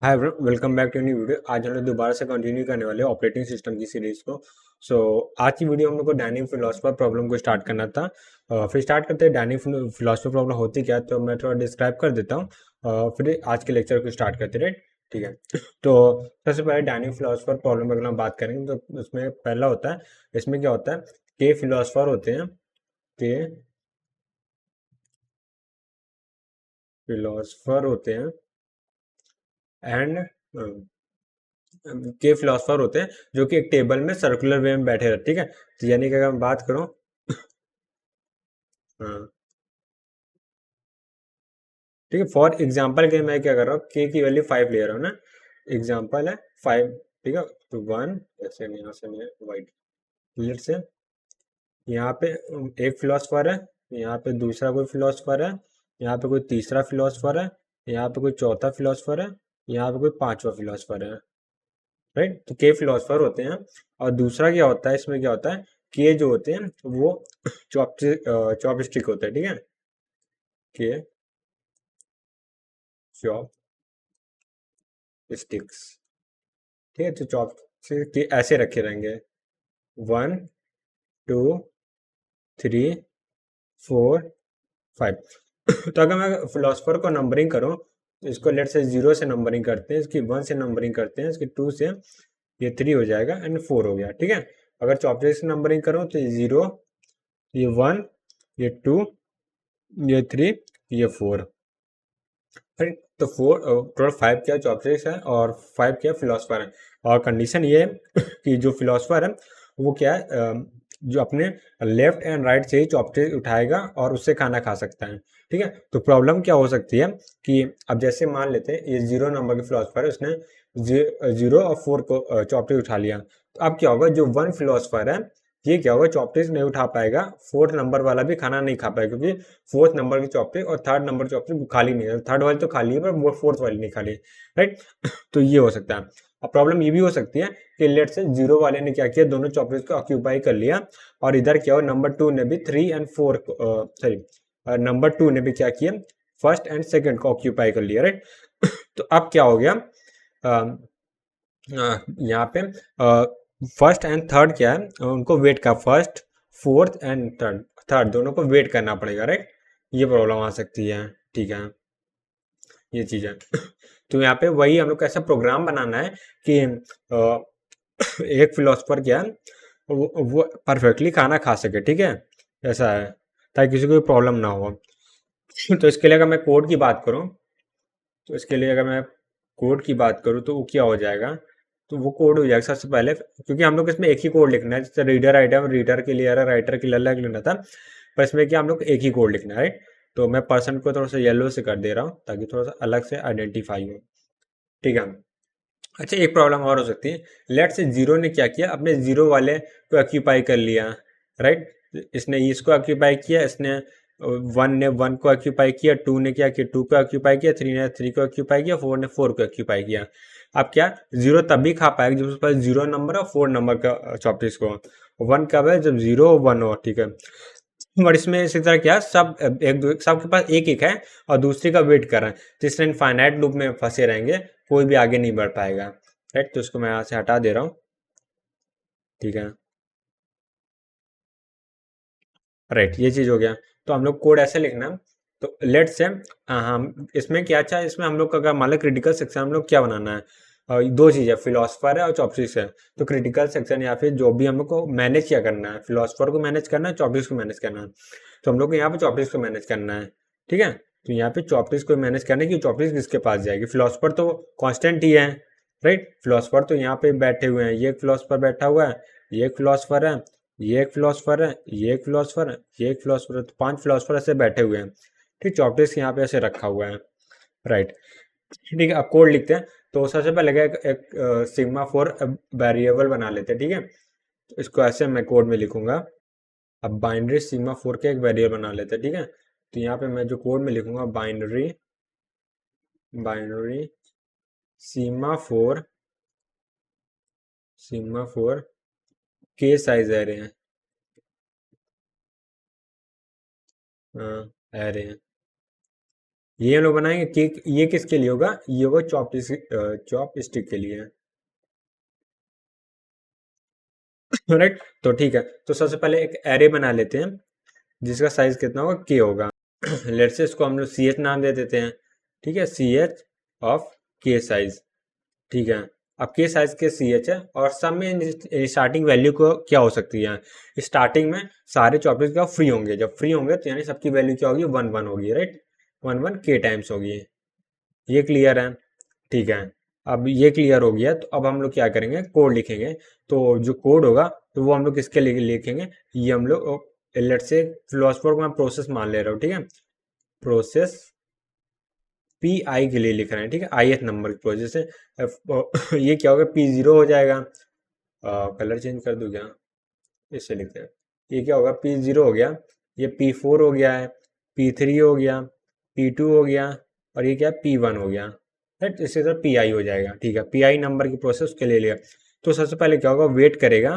Hi welcome back to new video. आज हम लोग दोबारा से कंटिन्यू करने वाले हैं ऑपरेटिंग सिस्टम की सीरीज को। सो आज की वीडियो हम लोग को डायनेमिक फिलोसफर प्रॉब्लम को स्टार्ट करना था। फिर स्टार्ट करते हैं डायनेमिक फिलोसफर प्रॉब्लम होती क्या है, तो मैं थोड़ा डिस्क्राइब कर देता हूँ। फिर आज के लेक्चर को स्टार्ट करते रहे। ठीक है। तो सबसे पहले डायनेमिक फिलोसफर प्रॉब्लम अगर हम बात करेंगे तो उसमें पहला होता है, इसमें क्या होता है के फिलोसफर होते हैं, के फिलोसफर होते हैं एंड के फिलोसफर होते हैं जो कि एक टेबल में सर्कुलर वे में बैठे रहते। ठीक है। तो यानी कि अगर मैं बात करूं, हाँ, ठीक है, फॉर एग्जाम्पल के मैं क्या कर रहा हूँ, के की वैल्यू 5 ले रहा हूँ ना। एग्जाम्पल है 5। ठीक है। तो 1 ऐसे नहीं, यहाँ से मैं वाइट लेट से यहाँ पे एक फिलोसफर है, यहाँ पे दूसरा कोई फिलोसफर है, यहाँ पे कोई तीसरा फिलोसफर है, यहाँ पे कोई चौथा फिलोसफर है, यहाँ पे कोई पांचवा फिलोसफर है। राइट। तो के फिलोसफर होते हैं। और दूसरा क्या होता है, इसमें क्या होता है, के जो होते हैं वो चॉपस्टिक होते हैं। ठीक है। के चॉपस्टिक्स। ठीक है। तो चॉपस्टिक के ऐसे रखे रहेंगे, 1 2 3 4 5। तो अगर मैं फिलोसफर को नंबरिंग करूं, तो इसको लेट से 0 से नंबरिंग करते हैं, इसकी 1 से नंबरिंग करते हैं, इसकी 2 से, ये 3 हो जाएगा एंड 4 हो गया। ठीक है। अगर चॉपस्टिक से नंबरिंग करूं तो ये 0, ये 1, ये 2, ये 3, ये 4। फिर तो 4 टोटल 5 क्या चॉपस्टिक्स है और 5 क्या फिलोसफर है। और कंडीशन ये है कि जो फिलोसफर है वो क्या है, जो अपने लेफ्ट एंड राइट से ही चॉपस्टिक उठाएगा और उससे खाना खा सकता है। ठीक है। तो प्रॉब्लम क्या हो सकती है कि अब जैसे मान लेते हैं ये 0 नंबर के फिलोसफर है, उसने 0 और 4 को चॉपस्टिक उठा लिया। तो अब क्या होगा, जो 1 फिलोसफर है ये क्या होगा, चॉपस्टिक नहीं उठा पाएगा, 4th नंबर वाला भी खाना नहीं खा पाएगा, क्योंकि 4th नंबर की चॉपस्टिक और 3rd नंबर की चॉपस्टिक खाली नहीं है। 3rd वाली तो खाली है पर वो 4th वाली नहीं खाली। राइट। तो ये हो सकता है। अब प्रॉब्लम ये भी हो सकती है कि लेट से 0 वाले ने क्या किया, दोनों चॉपस्टिक को ऑक्यूपाई कर लिया, और इधर क्या हो, नंबर 2 ने भी 3 एंड 4 सॉरी, नंबर 2 ने भी क्या किया, फर्स्ट एंड सेकंड को ऑक्यूपाई कर लिया। राइट। तो अब क्या हो गया, यहाँ पे फर्स्ट एंड थर्ड क्या है, उनको वेट का, फर्स्ट फोर्थ एंड थर्ड, दोनों को वेट करना पड़ेगा। राइट। ये प्रॉब्लम आ सकती है। ठीक है। ये चीज है। तो यहाँ पे वही हम लोग को ऐसा प्रोग्राम बनाना है कि एक फिलोसफर क्या है, वो परफेक्टली खाना खा सके। ठीक है। ऐसा है, ताकि किसी को प्रॉब्लम ना हो। तो इसके लिए अगर मैं कोड की बात करूँ, तो इसके लिए अगर मैं कोड की बात करूँ तो वो क्या हो जाएगा, तो वो कोड हो जाएगा सबसे पहले, क्योंकि हम लोग इसमें एक ही कोड लिखना है। जैसे रीडर आइटम रीडर के लिए अलग, राइटर के लिए अलग लिखना था, पर इसमें क्या हम लोग एक ही कोड लिखना है। राइट। तो मैं परसेंट को थोड़ा सा येलो से कर दे रहा हूँ ताकि थोड़ा सा अलग से आइडेंटिफाई हो। ठीक है। अच्छा, एक प्रॉब्लम और हो सकती है, लेट से 0 ने क्या किया, अपने 0 वाले को ऑक्यूपाई कर लिया। राइट। इसने इसको ऑक्यूपाई किया, इसने 1 ने 1 को ऑक्यूपाई किया, 2 ने क्या किया, 2 को ऑक्यूपाई किया, 3 ने 3 को ऑक्यूपाई किया, 4 ने 4 को ऑक्यूपाई किया। अब क्या, 0 तभी खा पाएगा जब उसके पास 0 नंबर और 4 नंबर का चॉपटिक्स को। 1 कब है, जब 0 1 हो। ठीक है। और इसमें इसी तरह क्या, सब एक सबके पास एक एक है और दूसरे का वेट कर रहे हैं, जिससे इनफाइनाइट लूप में फंसे रहेंगे, कोई भी आगे नहीं बढ़ पाएगा। राइट। तो इसको मैं यहाँ से हटा दे रहा हूँ। ठीक है। राइट। ये चीज हो गया। तो हम लोग कोड ऐसे लिखना, तो लेट से हम इसमें क्या, अच्छा इसमें हम लोग का अगर मान लो क्रिटिकल सेक्शन हम लोग क्या बनाना है, दो चीज है, फिलोसफर है और चॉपस्टिक्स है। तो क्रिटिकल सेक्शन या फिर जो भी हम लोग को मैनेज क्या करना है, फिलोसफर को मैनेज करना है, चॉपस्टिक्स को मैनेज करना है। तो हम लोग को यहाँ पे चॉपस्टिक्स को मैनेज करना है। ठीक है। तो यहाँ पे चॉपस्टिक्स को मैनेज करने की, चॉपस्टिक्स किसके पास जाएगी, फिलोसफर तो कांस्टेंट ही है। राइट। फिलोसफर तो यहाँ पे बैठे हुए हैं, ये एक फिलोसफर बैठा हुआ है, ये एक फिलोसफर है, ये एक फिलोसफर है, ये एक फिलोसफर है, ये एक फिलोसफर है, तो 5 फिलोसफर ऐसे बैठे हुए हैं। ठीक, चॉपस्टिक्स यहाँ पे ऐसे रखा हुआ है। राइट। ठीक है। अब कोड लिखते हैं। तो सबसे पहले एक सिग्मा फोर वेरिएबल बना लेते हैं। ठीक है। तो इसको ऐसे मैं कोड में लिखूंगा। अब बाइनरी सिग्मा फोर के एक वेरिएबल बना लेते हैं। ठीक है। तो यहाँ पे मैं जो कोड में लिखूंगा, बाइनरी बाइनरी सीमा फोर, सिग्मा फोर के साइज एरे हैं, एरे हैं। ये हम लोग बनाएंगे केक, ये किसके लिए होगा, ये होगा चॉप स्टिक के लिए। राइट, तो ठीक है, तो सबसे पहले एक एरे बना लेते हैं जिसका साइज कितना होगा, के होगा। लेट्स से इसको हम लोग सी एच नाम दे देते हैं। ठीक है, सी एच ऑफ के साइज। ठीक है, अब के साइज के सी एच है, और सब में स्टार्टिंग वैल्यू को क्या हो सकती है, स्टार्टिंग में सारे चॉपलेट्स क्या फ्री होंगे, जब फ्री होंगे तो यानी सबकी वैल्यू क्या होगी, 1 1 होगी। राइट, 1 1 के टाइम्स होगी। ये क्लियर है? ठीक है, अब ये क्लियर हो गया, तो अब हम लोग क्या करेंगे, कोड लिखेंगे। तो जो कोड होगा तो वो हम लोग किसके लिए लिखेंगे, ये हम लोग लेट से फिलोसफर को मैं प्रोसेस मान ले रहा हूँ। ठीक है, प्रोसेस पी आई के लिए लिख रहे हैं। ठीक है, आई एथ नंबर की प्रोसेस है। ये क्या होगा, पी जीरो हो जाएगा। कलर चेंज कर दूं क्या, इससे लिखते हैं। ये क्या होगा, पी जीरो हो गया, ये पी फोर हो गया है, पी थ्री हो गया, पी टू हो गया, और ये क्या, पी वन हो गया। राइट, इसी तरह पी आई हो जाएगा। ठीक है, पी आई नंबर की प्रोसेस के लिए लिया। तो सबसे पहले क्या होगा, वेट करेगा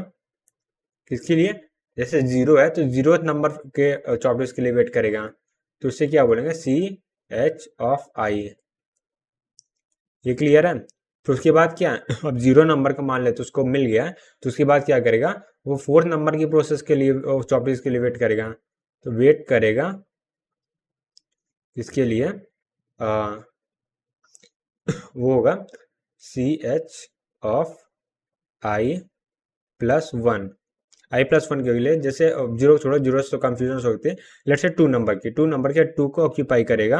किसके लिए, जैसे जीरो है तो जीरो नंबर के चॉपलेट्स के लिए वेट करेगा। तो इससे क्या बोलेंगे, सी एच ऑफ आई। ये क्लियर है? तो उसके बाद क्या है, अब जीरो नंबर का मान ले तो उसको मिल गया है, तो उसके बाद क्या करेगा, वो फोर्थ नंबर की प्रोसेस के लिए, चॉपलेट्स के लिए वेट करेगा। तो वेट करेगा इसके लिए, आ, वो होगा c h of i plus one. I plus one के लिए, जैसे जीरो छोड़ो, जीरो से तो कंफ्यूजन हो सकती है। लेट्स से टू नंबर के टू को ऑक्यूपाई करेगा।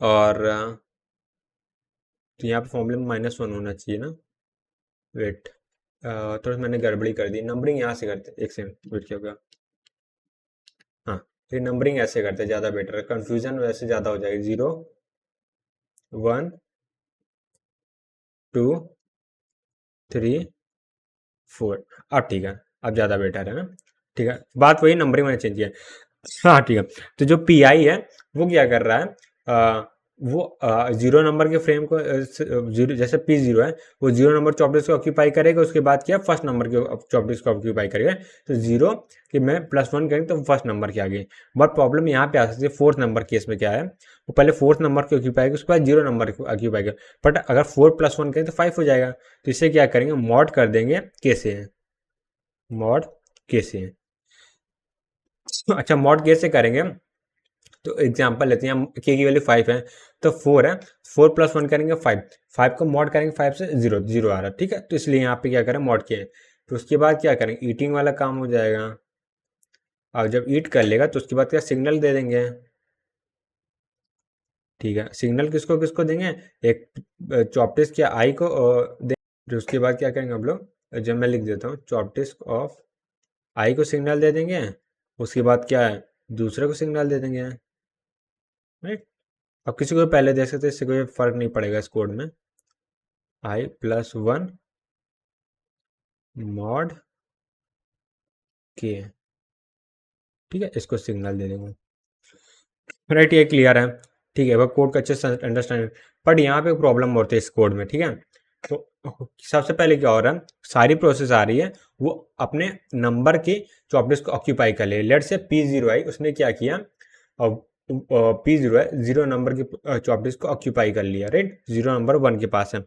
और तो यहाँ पे फॉर्मूले में -1 होना चाहिए ना। वेट, थोड़ा मैंने गड़बड़ी कर दी, नंबरिंग यहाँ से करते, एक सेकंड वेट, क्या होगा, हाँ, तो नंबरिंग ऐसे करते ज़्यादा बेटर है, कंफ्यूजन वैसे ज़्यादा हो जाएगी। 0 1 2 3 4। अब ठीक है, अब ज़्यादा बेटर है ना। ठीक है, बात वही, नंबरिंग मैंने चेंज किया। हाँ ठीक है, तो जो पी आई है वो क्या कर रहा है, वो जीरो नंबर के फ्रेम को, जीरो जैसे पी जीरो है, वो जीरो नंबर चॉपलेट्स को ऑक्यूपाई करेगा, उसके बाद क्या, फर्स्ट नंबर के चॉपलेट्स को ऑक्यूपाई करेगा। तो जीरो कि मैं +1 करेंगे तो फर्स्ट नंबर के आ गई। बट प्रॉब्लम यहाँ पे आ सकती है, फोर्थ नंबर केस में क्या है, वो पहले फोर्थ नंबर को ऑक्यूपाई करेगा, उसके बाद जीरो नंबर को ऑक्यूपाई करेगा। बट अगर 4 + 1 करें तो 5 हो जाएगा। तो इसे क्या करेंगे, मॉड कर देंगे, कैसे है, मॉड कैसे है। अच्छा, मॉड कैसे करेंगे, तो एग्जांपल लेते हैं हम, के की वैल्यू 5 है, तो 4 है, 4 + 1 करेंगे 5, 5 को मॉड करेंगे 5 से, जीरो जीरो आ रहा है। ठीक है, तो इसलिए यहाँ पे क्या करें, मॉड किए। तो उसके बाद क्या करेंगे, ईटिंग वाला काम हो जाएगा। और जब ईट कर लेगा तो उसके बाद क्या, सिग्नल दे देंगे। ठीक है, सिग्नल किसको किसको देंगे, एक चॉपटिस के आई को देंगे। फिर उसके बाद क्या करेंगे हम लोग, जब मैं लिख देता हूँ, चॉपटिस ऑफ आई को सिग्नल दे देंगे। उसके बाद क्या है, दूसरे को सिग्नल दे देंगे। राइट, अब किसी को पहले दे सकते, इससे कोई फर्क नहीं पड़ेगा इस कोड में। i+1 मॉड के। ठीक है, इसको सिग्नल दे देंगे। राइट, ये क्लियर है? ठीक है, वह कोड का अच्छे से अंडरस्टैंड। बट यहाँ पे प्रॉब्लम होती है इस कोड में। ठीक है, तो सबसे पहले क्या हो रहा है, सारी प्रोसेस आ रही है, वो अपने नंबर की चॉपलेट्स को ऑक्यूपाई कर ले। लेट से पी जीरो आई, उसने क्या किया, और पी जीरो है, जीरो नंबर की चॉपलेट्स को ऑक्यूपाई कर लिया। राइट, जीरो नंबर वन के पास है,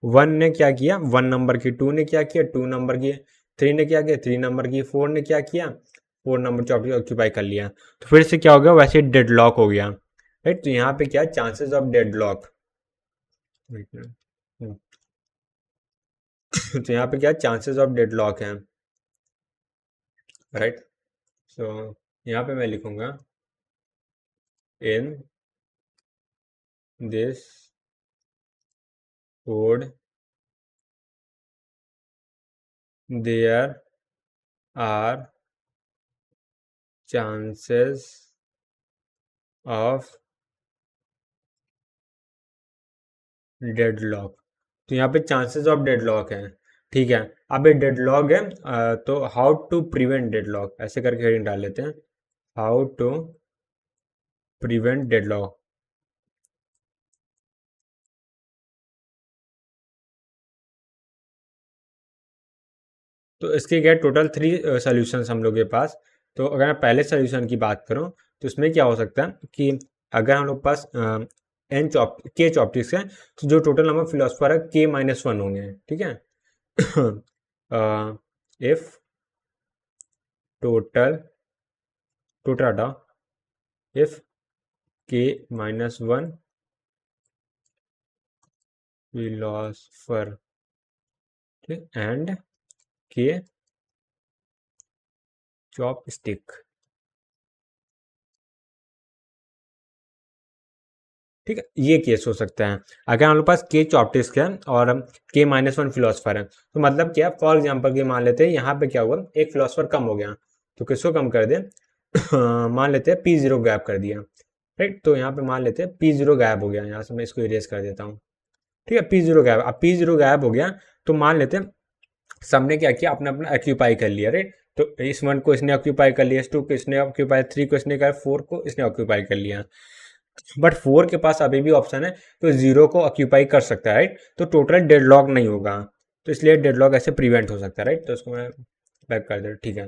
वन ने क्या किया, वन नंबर की, टू ने क्या किया, टू नंबर की, थ्री ने क्या किया, थ्री नंबर की, फोर ने क्या किया, फोर नंबर चॉपलेट ऑक्यूपाई कर लिया। तो फिर से क्या हो गया, वैसे डेडलॉक हो गया। राइट, तो यहाँ पे क्या है, चांसेस ऑफ डेडलॉक। तो यहाँ पे क्या चांसेस ऑफ डेडलॉक है। राइट, सो यहाँ पे मैं लिखूंगा, in this code there are chances of deadlock. तो यहाँ पे चांसेस ऑफ डेडलॉक है। ठीक है, अब ये डेडलॉक है, तो हाउ टू प्रिवेंट डेडलॉक, ऐसे करके हेडिंग डाल लेते हैं, हाउ टू प्रिवेंट डेडलॉक। तो इसके क्या टोटल 3 सॉल्यूशंस हम लोग के पास। तो अगर मैं पहले सोल्यूशन की बात करूँ तो उसमें क्या हो सकता है कि अगर हम लोग पास एन चॉप के चॉप्टिक्स है तो जो टोटल नंबर फिलोसफर है के माइनस वन होंगे, ठीक है। इफ टोटल टोटल हटा, इफ के माइनस वन फिलोसफर, ठीक, एंड के चॉपस्टिक, ठीक है, ये केस हो सकता है अगर हम लोग पास के चॉप्टिक्स है और के माइनस वन फिलोसफर है। तो मतलब क्या, फॉर एग्जाम्पल के मान लेते हैं यहाँ पे क्या हुआ, एक फिलोसफर कम हो गया, तो किसको कम कर दे मान लेते हैं पी जीरो गायब कर दिया, राइट। तो यहाँ पे मान लेते हैं पी जीरो गायब हो गया, यहाँ से मैं इसको इरेज कर देता हूँ, ठीक है। पी जीरो गायब, अब पी जीरो गायब हो गया तो मान लेते हैं सबने क्या किया, अपना अपना ऑक्यूपाई कर लिया, राइट। तो इस वन को इसने ऑक्यूपाई कर लिया, इस टू को इसने ऑक्यूपाई, थ्री को इसने कर, फोर को इसने ऑक्यूपाई कर लिया, बट फोर के पास अभी भी ऑप्शन है तो जीरो को ऑक्यूपाई कर सकता है, राइट। तो टोटल डेडलॉक नहीं होगा, तो इसलिए डेडलॉक ऐसे प्रिवेंट हो सकता है, राइट। तो इसको मैं बैक कर दे, ठीक है।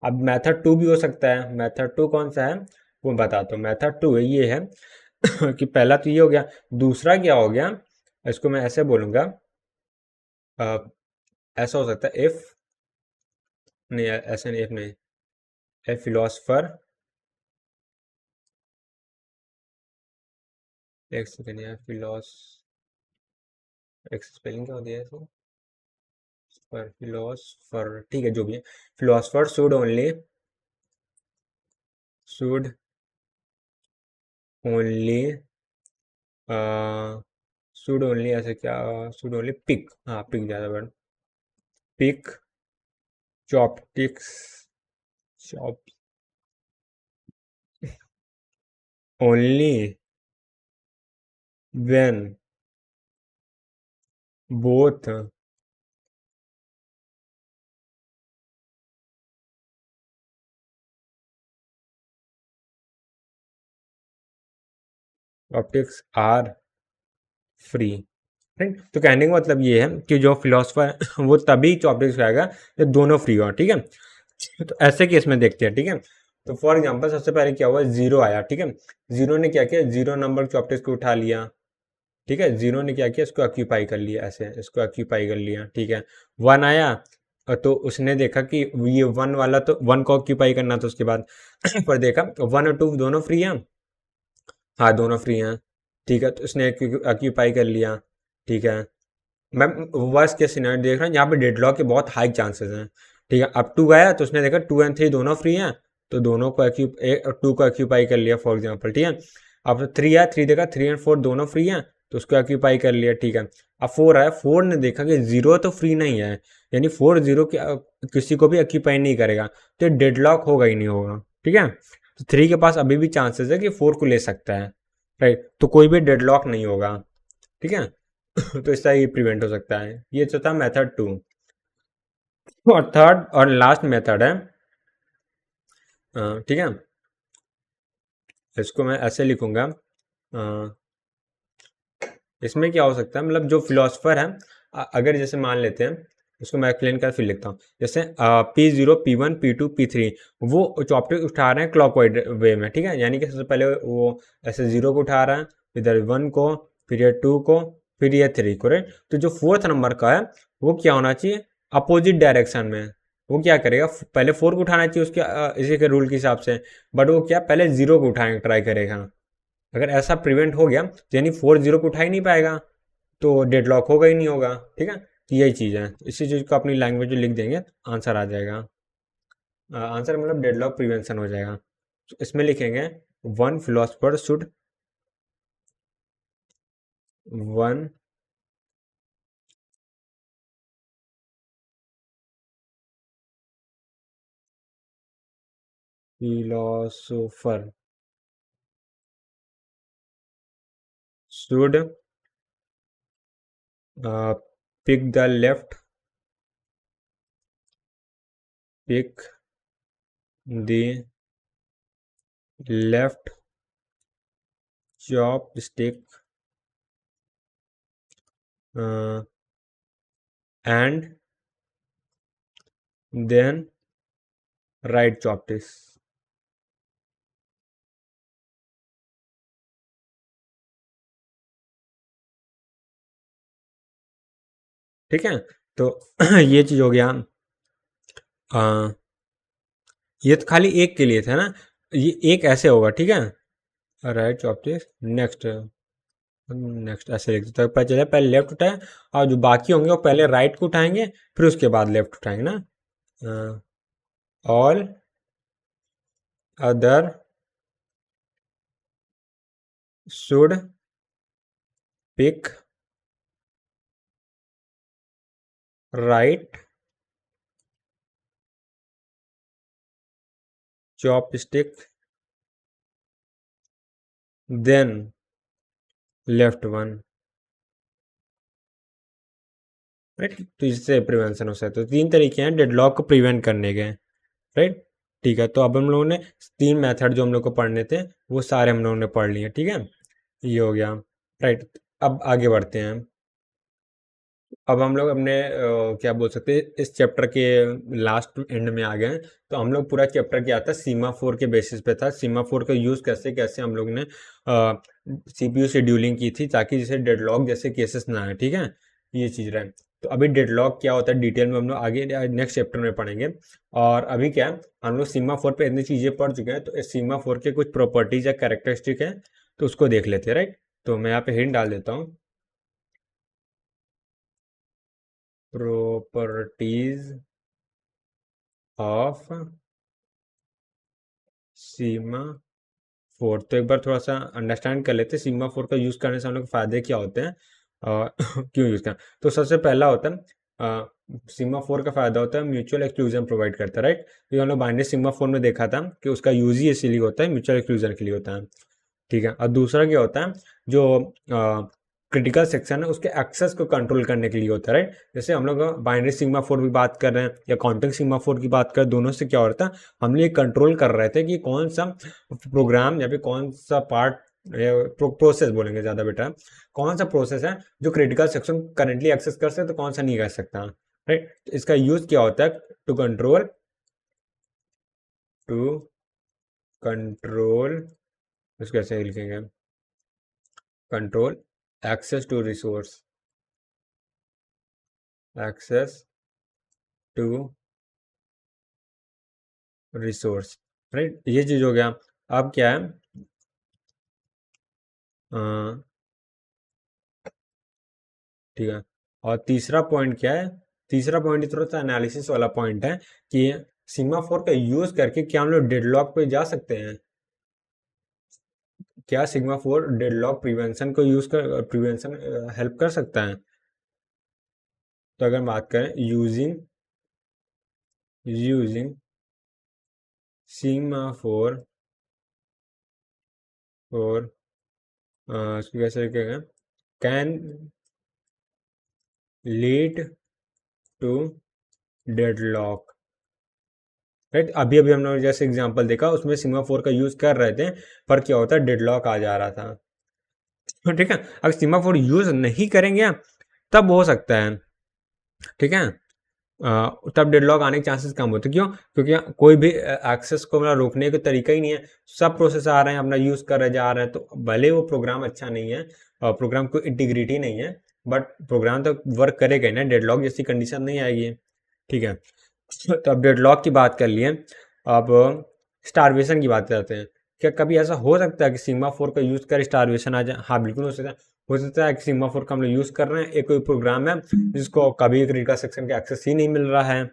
अब मेथड टू भी हो सकता है, मेथड टू कौन सा है वो बताता हूँ। मेथड टू ये है कि पहला तो ये हो गया, दूसरा क्या हो गया, इसको मैं ऐसे बोलूंगा, ऐसा हो सकता है इफ, नहीं ऐसे नहीं, इफ नहीं, ए फिलोसफर, एक सेकेंड यार, फिलोस, एक स्पेलिंग क्या होती है इसको, पर फिलोसफर, ठीक है जो भी है, philosopher should only should only ऐसे क्या, शुड ओनली पिक, हाँ पिक ज़्यादा word, pick chopsticks, chop only when both chopsticks are free, right. तो कहने का मतलब ये है कि जो फिलोसफर है वो तभी टॉपिक्स उठाएगा जब दोनों फ्री हो, ठीक है। तो ऐसे केस में देखते हैं, ठीक है। तो फॉर एग्जांपल सबसे पहले क्या हुआ, जीरो आया, ठीक है। जीरो ने क्या किया, जीरो नंबर टॉपिक्स को उठा लिया, ठीक है। जीरो ने क्या किया, इसको ऑक्यूपाई कर लिया, ऐसे इसको ऑक्यूपाई कर लिया, ठीक है। वन आया तो उसने देखा कि ये वन वाला, तो वन को ऑक्यूपाई करना था उसके बाद पर देखा वन और टू दोनों फ्री हैं, हाँ दोनों फ्री हैं, ठीक है। तो उसने ऑक्यूपाई कर लिया, ठीक है। मैं वर्स्ट केस सिनेरियो देख रहा हूँ, यहाँ पे डेडलॉक के बहुत हाई चांसेस हैं, ठीक है। अब टू गया तो उसने देखा टू एंड थ्री दोनों फ्री हैं, तो दोनों को टू को ऑक्यूपाई कर लिया फॉर एग्जांपल, ठीक है। अब थ्री आया, थ्री देखा थ्री एंड फोर दोनों फ्री हैं, तो उसको ऑक्यूपाई कर लिया, ठीक है। अब फोर आया, फोर ने देखा कि जीरो तो फ्री नहीं है, यानी फोर जीरो किसी को भी ऑक्यूपाई नहीं करेगा, तो डेडलॉक होगा ही नहीं होगा, ठीक है। तो थ्री के पास अभी भी चांसेस है कि फोर को ले सकता है, राइट। तो कोई भी डेडलॉक नहीं होगा, ठीक है। तो इससे ये प्रिवेंट हो सकता है, ये तो था मेथड टू। और थर्ड और लास्ट मेथड है, ठीक है, इसको मैं ऐसे लिखूंगा, इसमें क्या हो सकता है, मतलब जो फिलोसफर है, अगर जैसे मान लेते हैं, इसको मैं एक्सप्लेन कर फिर लिखता हूँ, जैसे P zero, P one, P two, P three, वो टॉपिक उठा रहे हैं क्लॉकवाइज वे में, ठीक है। यानी कि सबसे पहले वो ऐसे जीरो को उठा रहा है, इधर वन को, फिर ये टू को, फिर ये थ्री को, राइट। तो जो फोर्थ नंबर का है वो क्या होना चाहिए, अपोजिट डायरेक्शन में। वो क्या करेगा, पहले फोर को उठाना चाहिए उसके इसी के रूल के हिसाब से, बट वो क्या पहले जीरो को उठाने ट्राई करेगा। अगर ऐसा प्रिवेंट हो गया तो यानी फोर जीरो को उठा ही नहीं पाएगा, तो डेडलॉक होगा ही नहीं होगा, ठीक है। तो यही चीज़ है, इसी चीज़ को अपनी लैंग्वेज में लिख देंगे, आंसर आ जाएगा। आंसर मतलब डेडलॉक प्रिवेंशन हो जाएगा। तो इसमें लिखेंगे one philosopher should, one philosopher should pick the left, pick the left chopstick and then right chopstick, ठीक है, तो ये चीज़ हो गया। ये तो खाली एक के लिए था ना, ये एक ऐसे होगा, ठीक है। राइट चॉपस्टिक, नेक्स्ट, नेक्स्ट ऐसे लिखते तो पता चले पहले लेफ्ट उठाए, और जो बाकी होंगे वो पहले राइट को उठाएंगे, फिर उसके बाद लेफ्ट उठाएंगे ना। All other should pick right chopstick then left one. Right, तो इससे प्रिवेंशन हो सकता है। तो तीन तरीके हैं डेडलॉक को प्रिवेंट करने के। राइट, ठीक है, तो अब हम लोगों ने तीन मेथड जो हम लोग को पढ़ने थे वो सारे हम लोगों ने पढ़ लिए, ठीक है, ये हो गया। राइट, अब आगे बढ़ते हैं। अब हम लोग अपने क्या बोल सकते हैं, इस चैप्टर के लास्ट एंड में आ गए हैं। तो हम लोग पूरा चैप्टर क्या था, सीमा फोर के बेसिस पे था। सीमा फोर का यूज़ कैसे कैसे हम लोग ने सीपीयू शेड्यूलिंग की थी, ताकि जैसे डेडलॉक जैसे केसेस ना आए, ठीक है, ये चीज़ रहे। तो अभी डेडलॉक क्या होता है डिटेल में हम लोग आगे नेक्स्ट चैप्टर में पढ़ेंगे। और अभी क्या है, हम लोग सीमा फोर पे इतनी चीज़ें पढ़ चुके हैं, तो इस सीमा फोर के कुछ प्रॉपर्टीज या कैरेक्टरिस्टिक है, तो उसको देख लेते हैं। राइट, तो मैं यहाँ पे हिंट डाल देता हूँ, प्रॉपर्टीज ऑफ सीमा फोर। तो एक बार थोड़ा सा अंडरस्टैंड कर लेते हैं सीमा फोर का यूज़ करने से हम लोग को फायदे क्या होते हैं और क्यों यूज़ करना। तो सबसे पहला होता है सीमा फोर का फायदा होता है म्यूचुअल एक्सक्लूजन प्रोवाइड करता है। राइट, तो हम लोग बाइनरी सीमा फोर में देखा था कि उसका यूज ही इसीलिए होता है, म्यूचुअल एक्सक्लूजन के लिए होता है। ठीक है, और दूसरा क्या होता है, जो क्रिटिकल सेक्शन है उसके एक्सेस को कंट्रोल करने के लिए होता है। राइट, जैसे हम लोग बाइनरी सिग्मा फोर की बात कर रहे हैं या काउंटिंग सिग्मा फोर की बात कर रहे हैं, दोनों से क्या होता है, हम लोग कंट्रोल कर रहे थे कि कौन सा प्रोग्राम या फिर कौन सा पार्ट, प्रोसेस बोलेंगे ज़्यादा बेटा, कौन सा प्रोसेस है जो क्रिटिकल सेक्शन करेंटली एक्सेस कर सकता है, तो कौन सा नहीं कर सकता। राइट, इसका यूज क्या होता है, टू कंट्रोल, टू कंट्रोल, इसको कैसे लिखेंगे, control access to resource, access to resource. Right, ये चीज हो गया। अब क्या है, ठीक है, और तीसरा पॉइंट क्या है, तीसरा पॉइंट थोड़ा सा एनालिसिस वाला पॉइंट है कि सिग्मा फोर का यूज करके क्या हम लोग डेडलॉक पे जा सकते हैं, क्या सिग्मा फोर डेडलॉक प्रिवेंशन को यूज कर, प्रिवेंशन हेल्प कर सकता है। तो अगर बात करें यूजिंग, यूजिंग सिग्मा फोर और इसको कैसे लिखेंगे, can lead to deadlock. Right, अभी अभी हमने जैसे एग्जांपल देखा उसमें सिग्मा फोर का यूज कर रहे थे, पर क्या होता है, डेडलॉक आ जा रहा था। तो ठीक है, अगर सिग्मा फोर यूज नहीं करेंगे तब हो सकता है, ठीक है, तब डेडलॉक आने के चांसेस कम होते हैं। क्यों, क्योंकि कोई भी एक्सेस को मतलब रोकने का तरीका ही नहीं है, सब प्रोसेस आ रहे हैं अपना यूज कर रहे जा रहे हैं, तो भले वो प्रोग्राम अच्छा नहीं है, प्रोग्राम को इंटीग्रिटी नहीं है, बट प्रोग्राम तो वर्क करेगा ही ना, डेडलॉक जैसी कंडीशन नहीं आएगी। ठीक है, तो अब डेडलॉक की बात कर लिए, अब स्टारवेशन की बात करते हैं। क्या कभी ऐसा हो सकता है कि सिग्मा फोर का यूज कर स्टारवेशन आ जाए? हाँ बिल्कुल हो सकता है। हो सकता है कि सिग्मा फोर का हम लोग यूज कर रहे हैं, एक कोई प्रोग्राम है जिसको कभी क्रिटिकल सेक्शन का एक्सेस ही नहीं मिल रहा है।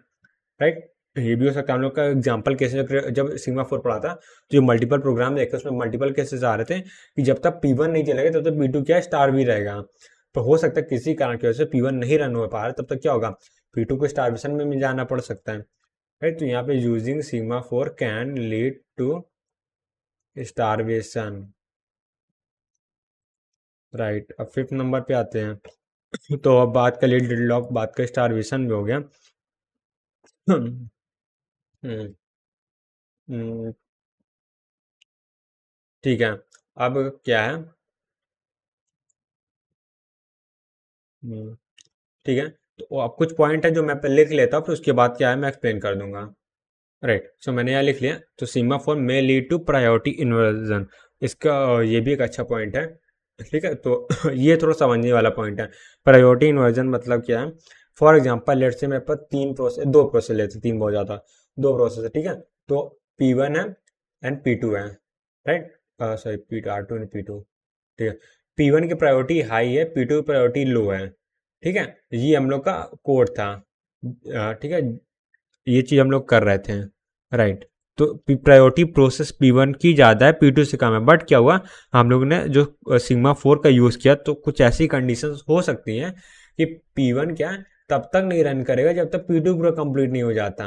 राइट, ये भी हो सकता है। हम लोग का एग्जाम्पल केसेस जब सिग्मा फोर पढ़ा था, तो जो मल्टीपल प्रोग्राम देखे उसमें मल्टीपल केसेस आ रहे थे कि जब तक P1 नहीं चलेगा तब तक P2 क्या स्टार भी रहेगा। तो हो सकता है किसी कारण की वजह से P1 नहीं रन हो पा रहा, तब तक क्या होगा, P2 को स्टारवेशन में भी जाना पड़ सकता है। राइट, तो यहाँ पे using sigma four can lead to starvation. Right, अब फिफ्थ नंबर पे आते हैं। तो अब बात कर ली डेडलॉक, बात कर स्टारवेशन भी हो गया। हम्म, हम्म, ठीक है, अब क्या है, ठीक है, तो अब कुछ पॉइंट है जो मैं पहले लिख लेता हूँ, फिर उसके बाद क्या है मैं एक्सप्लेन कर दूंगा। राइट, सो मैंने यहाँ लिख लिया, तो semaphore may lead to priority inversion, इसका ये भी एक अच्छा पॉइंट है। ठीक है, तो ये थोड़ा समझने वाला पॉइंट है। प्रायोरिटी इन्वर्जन मतलब क्या है, फॉर एग्जांपल लेट्स से मेरे पास दो प्रोसेस लेते हैं, तीन बहुत ज़्यादा, दो प्रोसेस है, ठीक है। तो P1 है एंड P2 है, right, sorry P2 R2 and P2, ठीक है। P1 की प्रायोरिटी हाई है, P2 की प्रायोरिटी लो है, ठीक है। ये हम लोग का कोड था, ठीक है, ये चीज़ हम लोग कर रहे थे, राइट। तो प्रायोरिटी प्रोसेस P1 की ज़्यादा है, P2 से कम है, बट क्या हुआ, हम लोग ने जो सिग्मा 4 का यूज़ किया, तो कुछ ऐसी कंडीशंस हो सकती हैं कि P1 क्या है, तब तक नहीं रन करेगा जब तक P2 पूरा कंप्लीट नहीं हो जाता,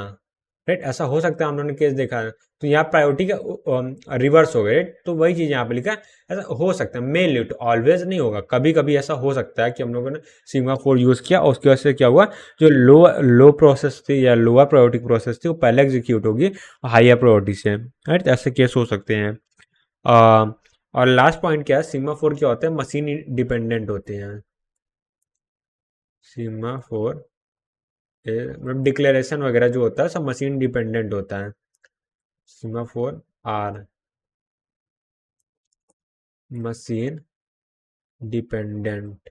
राइट। ऐसा हो सकता है, हम लोगों ने केस देखा है। तो यहाँ प्रायोरिटी का रिवर्स हो गया, राइट। तो वही चीज़ यहाँ पे लिखा है, ऐसा हो सकता है, मे लीड, ऑलवेज नहीं होगा, कभी कभी ऐसा हो सकता है कि हम लोगों ने सिग्मा 4 यूज़ किया और उसकी वजह से क्या हुआ, जो लो लो प्रोसेस थी या लोअर प्रायोरिटी प्रोसेस थी वो पहले एग्जीक्यूट होगी हायर प्रायोरिटी से, राइट। ऐसे केस हो सकते हैं। और लास्ट पॉइंट क्या है, सिग्मा 4 क्या होता है, मशीन डिपेंडेंट होते हैं। सिग्मा 4 मतलब डिक्लेरेशन वगैरह जो होता है सब मशीन डिपेंडेंट होता है। Sigma 4 are machine dependent,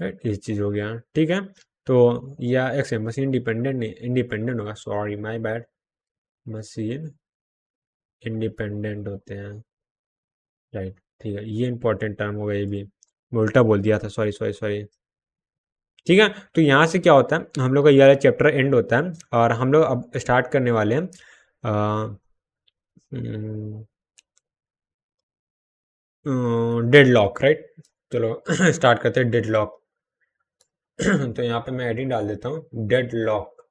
right, ये चीज़ हो गया, ठीक है। तो या एक से मशीन डिपेंडेंट नहीं, इंडिपेंडेंट होगा, sorry my bad, machine independent होते हैं, राइट, ठीक है। ये इंपॉर्टेंट टर्म होगा, ये भी मैं उल्टा बोल दिया था, सॉरी सॉरी सॉरी, ठीक है। तो यहाँ से क्या होता है, हम लोग का ये वाला चैप्टर एंड होता है और हम लोग अब स्टार्ट करने वाले हैं डेड लॉक, राइट। चलो स्टार्ट करते हैं डेड लॉक। तो यहाँ पे मैं एडिंग डाल देता हूँ, डेड लॉक।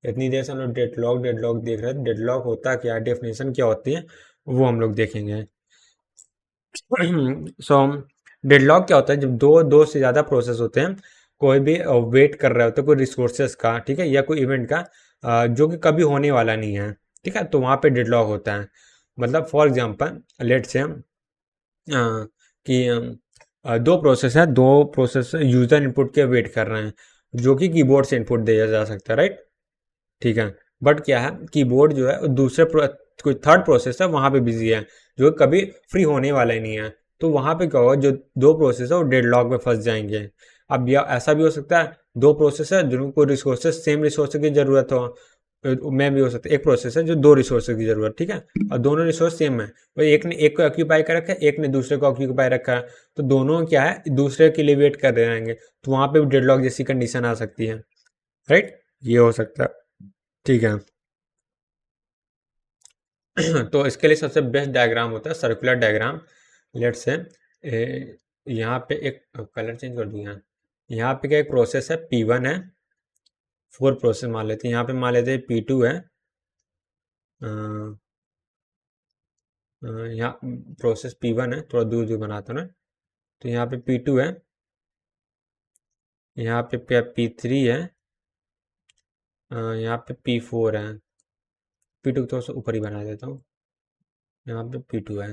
इतनी देर से हम लोग डेड लॉक देख रहे थे, डेड लॉक होता क्या है, डेफिनेशन क्या होती है, वो हम लोग देखेंगे। सो डेडलॉक क्या होता है, जब दो दो से ज़्यादा प्रोसेस होते हैं, कोई भी वेट कर रहे होते हैं कोई रिसोर्सेज का, ठीक है, या कोई इवेंट का जो कि कभी होने वाला नहीं है, ठीक है, तो वहाँ पे डेडलॉक होता है। मतलब फॉर एग्जांपल लेट से कि दो प्रोसेस है, दो प्रोसेस यूज़र इनपुट के वेट कर रहे हैं, जो कि कीबोर्ड से इनपुट दिया जा सकता है, राइट, ठीक है। बट क्या है, कीबोर्ड जो है कोई थर्ड प्रोसेस है वहाँ पे बिजी है, जो कभी फ्री होने वाला ही नहीं है। तो वहाँ पे क्या होगा, जो दो प्रोसेस है वो डेडलॉक में फंस जाएंगे। अब या ऐसा भी हो सकता है, दो प्रोसेस है जिनको रिसोर्सेज सेम रिसोर्स की ज़रूरत हो, में भी हो सकता है एक प्रोसेस है जो दो रिसोर्सेज की ज़रूरत, ठीक है, और दोनों रिसोर्स सेम है, भाई एक ने एक को ऑक्यूपाई कर रखा है, एक ने दूसरे को ऑक्यूपाई रखा है, तो दोनों क्या है दूसरे के लिए वेट कर रहे रहेंगे, तो वहाँ पे भी डेडलॉक जैसी कंडीशन आ सकती है, राइट, ये हो सकता है, ठीक है। तो इसके लिए सबसे बेस्ट डायग्राम होता है सर्कुलर डायग्राम। लेट्स से यहाँ पे एक कलर चेंज कर दूँ, यहाँ पे क्या एक प्रोसेस है P1 है, 4 प्रोसेस मान लेते हैं, यहाँ पे मान लेते हैं P2 है, यहाँ प्रोसेस P1 है, थोड़ा दूर दूर बनाता हूँ ना, तो यहाँ पे P2 है, यहाँ पे P3 है, यहाँ पे P4 है, P2 को थोड़ा सा ऊपर ही बना देता हूँ, यहाँ पे P2 है,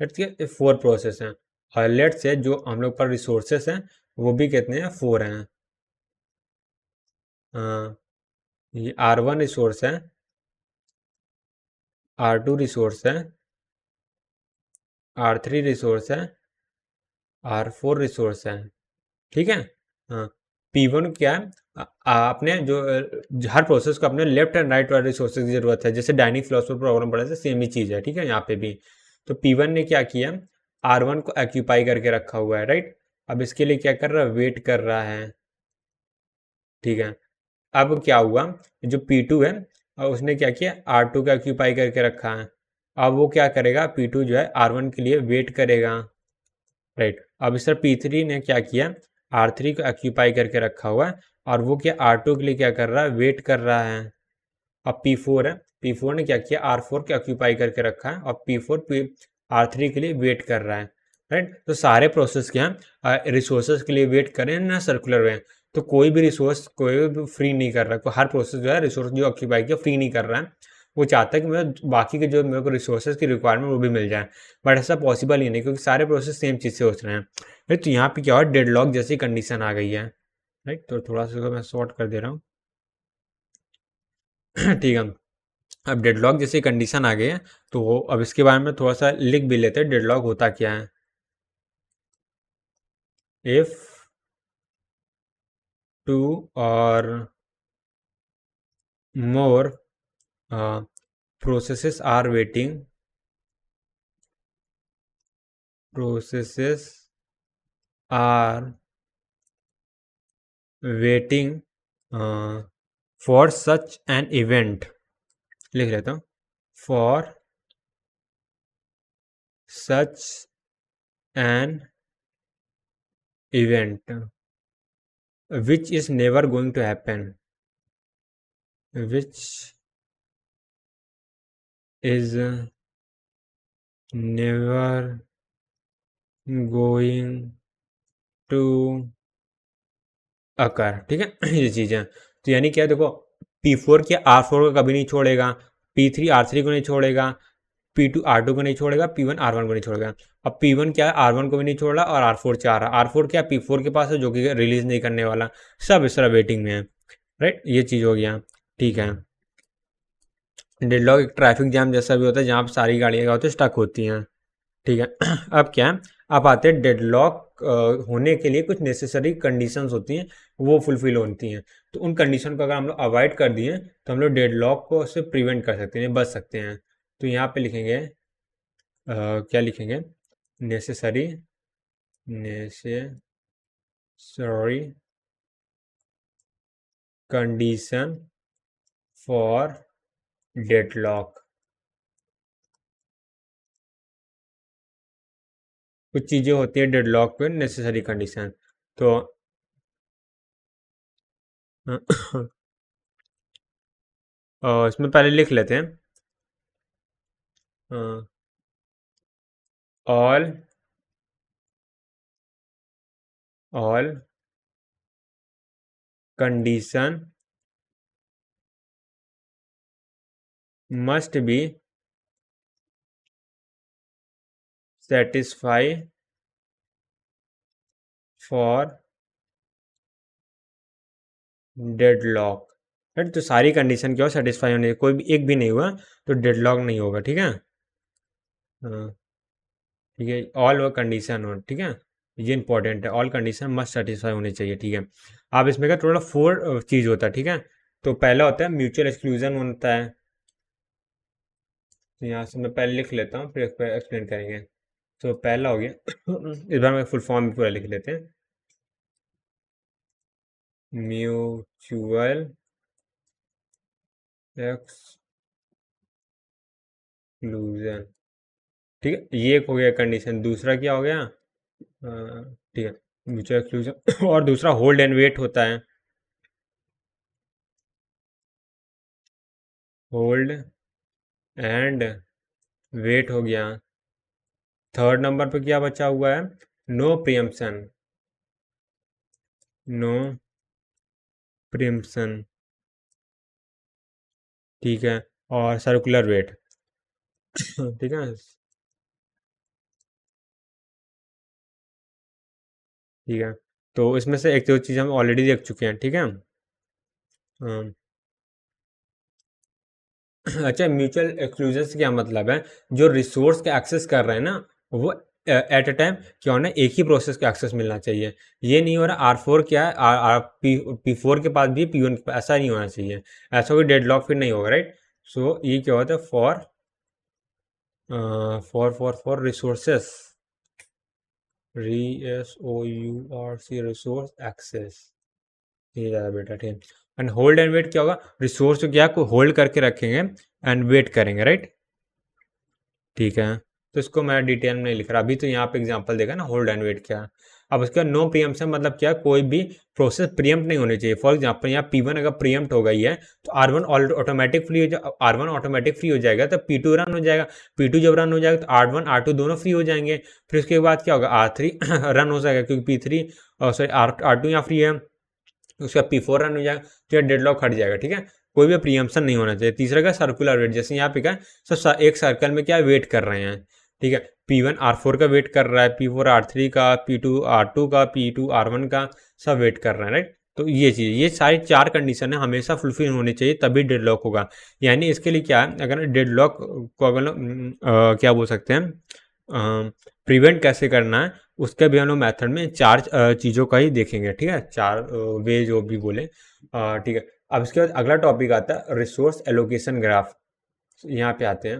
लेट्स के 4 प्रोसेस हैं, और लेट्स से जो हम लोग पर रिसोर्सेस हैं वो भी कितने हैं, 4 हैं। ये R1 रिसोर्स है, R2 रिसोर्स है, R3 रिसोर्स है, R4 रिसोर्स है, ठीक है। हाँ, P1 क्या है, आपने जो हर प्रोसेस को अपने लेफ्ट एंड राइट वाले रिसोर्सेज की जरूरत है, जैसे डाइनिंग फिलोसफी प्रॉब्लम पढ़ा था सेम ही चीज़ है, ठीक है, यहाँ पे भी। तो P1 ने क्या किया, R1 को ऑक्यूपाई करके रखा हुआ है, राइट। अब इसके लिए क्या कर रहा है, वेट कर रहा है, ठीक है। अब क्या हुआ, जो P2 है उसने क्या किया, R2 का ऑक्यूपाई करके रखा है, अब वो क्या करेगा, P2 जो है R1 के लिए वेट करेगा, राइट। अब इस तरह P3 ने क्या किया, R3 को ऑक्यूपाई करके रखा हुआ है, और वो क्या R2 के लिए क्या कर रहा है, वेट कर रहा है। अब P4 है, P4 ने क्या किया, R4 के ऑक्यूपाई करके रखा है, और P4 R3 के लिए वेट कर रहा है, राइट। तो सारे प्रोसेस क्या है, रिसोर्सेज के लिए वेट करें ना सर्कुलर वे, तो कोई भी रिसोर्स कोई भी फ्री नहीं कर रहा है, हर प्रोसेस जो है रिसोर्स जो ऑक्यूपाई किया फ्री नहीं कर रहा है, वो चाहता है कि मुझे बाकी के जो मेरे को रिसोर्सेज की रिक्वायरमेंट वो भी मिल जाए, बट ऐसा पॉसिबल ही नहीं, क्योंकि सारे प्रोसेस सेम चीज़ से सोच रहे हैं, राइट। तो यहाँ पे क्या हो, डेडलॉक जैसी कंडीशन आ गई है, राइट। तो थोड़ा सा मैं शॉर्ट कर दे रहा हूँ। ठीक है, अब डेडलॉक जैसी कंडीशन आ गई है, तो अब इसके बारे में थोड़ा सा लिख भी लेते हैं, डेडलॉक होता क्या है। if two or more processes are waiting, processes are waiting for such an event, लिख लेता हूँ, for such an event which is never going to happen, which is never going to occur, ठीक है। ये चीज़ है, तो यानी क्या, देखो P4 क्या R4 को कभी नहीं छोड़ेगा, P3 R3 को नहीं छोड़ेगा, P2 R2 को नहीं छोड़ेगा, P1 R1 को नहीं छोड़ेगा। अब P1 क्या है, R1 को भी नहीं छोड़ रहा और R4 चाह रहा, R4 क्या P4 के पास है जो कि रिलीज नहीं करने वाला, सब इस तरह वेटिंग में है, राइट। ये चीज़ हो गया, ठीक है। डेडलॉक एक ट्रैफिक जैम जैसा भी होता है जहाँ पर सारी गाड़ियाँ होती है स्टक होती हैं, ठीक है। अब क्या है, अब आते हैं डेडलॉक होने के लिए कुछ नेसेसरी कंडीशंस होती हैं, वो फुलफिल होती हैं। तो उन कंडीशन को अगर हम लोग अवॉइड कर दिए तो हम लोग डेडलॉक को से प्रिवेंट कर सकते हैं, बच सकते हैं। तो यहाँ पे लिखेंगे क्या लिखेंगे, नेसेसरी कंडीशन फॉर डेडलॉक। कुछ चीज़ें होती है डेडलॉक पे नेसेसरी कंडीशन, तो इसमें पहले लिख लेते हैं all condition must be satisfy for deadlock, right. तो सारी कंडीशन क्या हो, सेटिस्फाई होने, कोई भी एक भी नहीं हुआ तो डेडलॉक नहीं होगा, ठीक है। ठीक है, ऑल वो कंडीशन हो, ठीक है, ये इंपॉर्टेंट है, ऑल कंडीशन मस्ट सेटिस्फाई होनी चाहिए, ठीक है। आप इसमें का थोड़ा 4 चीज़ होता है, ठीक है। तो पहला होता है म्यूचुअल एक्सक्लूजन होता है, तो यहाँ से मैं पहले लिख लेता हूँ फिर एक्सप्लेन करेंगे। तो पहला हो गया इस बार मैं फुल फॉर्म पूरा लिख लेते हैं, म्यूचुअल एक्सक्लूजन, ठीक है, ये एक हो गया कंडीशन। दूसरा क्या हो गया, ठीक है, म्यूचुअल एक्सक्लूजन और दूसरा होल्ड एंड वेट होता है, होल्ड एंड वेट हो गया। थर्ड नंबर पे क्या बचा हुआ है, नो प्रियम्पशन, नो प्रियम्पशन, ठीक है, और सर्कुलर वेट ठीक है, ठीक है। तो इसमें से एक दो चीज़ हम ऑलरेडी देख चुके हैं, ठीक है। अच्छा, म्यूचुअल एक्सक्लूजन से क्या मतलब है, जो रिसोर्स का एक्सेस कर रहे हैं ना, वो एट अ टाइम क्या होना, एक ही प्रोसेस का एक्सेस मिलना चाहिए। ये नहीं हो रहा R4 क्या है, P4 के पास भी P1 के पास, ऐसा नहीं होना चाहिए, ऐसा कोई डेडलॉक फिर नहीं होगा, राइट। सो ये क्या होता है, फॉर रिसोर्सेस, रिसोर्स एक्सेस, ये ज़्यादा बेटर, ठीक है। एंड होल्ड एंड वेट क्या होगा, रिसोर्स को क्या को होल्ड करके रखेंगे एंड वेट करेंगे, राइट, ठीक है। तो इसको मैं डिटेल में नहीं लिख रहा, अभी तो यहाँ पे एग्जांपल देगा ना होल्ड एंड वेट क्या। अब उसके बाद नो प्रीएम्पशन मतलब क्या, कोई भी प्रोसेस प्रीएम्प्ट नहीं होनी चाहिए। फॉर एग्जांपल यहाँ P1 अगर प्रीएम्प्ट हो गई है तो R1 ऑटोमेटिक फ्री हो जाएगा, R1 ऑटोमेटिक फ्री हो जाएगा तो P2 रन हो जाएगा, P2 जब रन हो जाएगा तो R1 R2 दोनों फ्री हो जाएंगे। फिर उसके बाद क्या होगा, R3 रन हो जाएगा क्योंकि P3 सॉरी R2 यहाँ फ्री है, उसका P4 रन हो जाएगा तो यह डेडलॉक हट जाएगा, ठीक है। कोई भी प्रीएम्पशन नहीं होना चाहिए। तीसरा का सर्कुलर वेट, जैसे यहाँ पे क्या सब एक सर्कल में क्या वेट कर रहे हैं, ठीक है। P1 R4 का वेट कर रहा है, P4 R3 का, P2 R2 का, P2 R1 का, सब वेट कर रहे हैं, राइट। तो ये चीज़, ये सारी 4 कंडीशन है हमेशा फुलफिल होनी चाहिए तभी डेडलॉक होगा। यानी इसके लिए क्या है, अगर डेडलॉक को अगर क्या बोल सकते हैं, प्रिवेंट कैसे करना है उसके भी हम लोग मेथड में चार चीज़ों का ही देखेंगे, ठीक है, चार वे जो भी बोले, ठीक है। अब इसके बाद अगला टॉपिक आता है रिसोर्स एलोकेशन ग्राफ। यहाँ पे आते हैं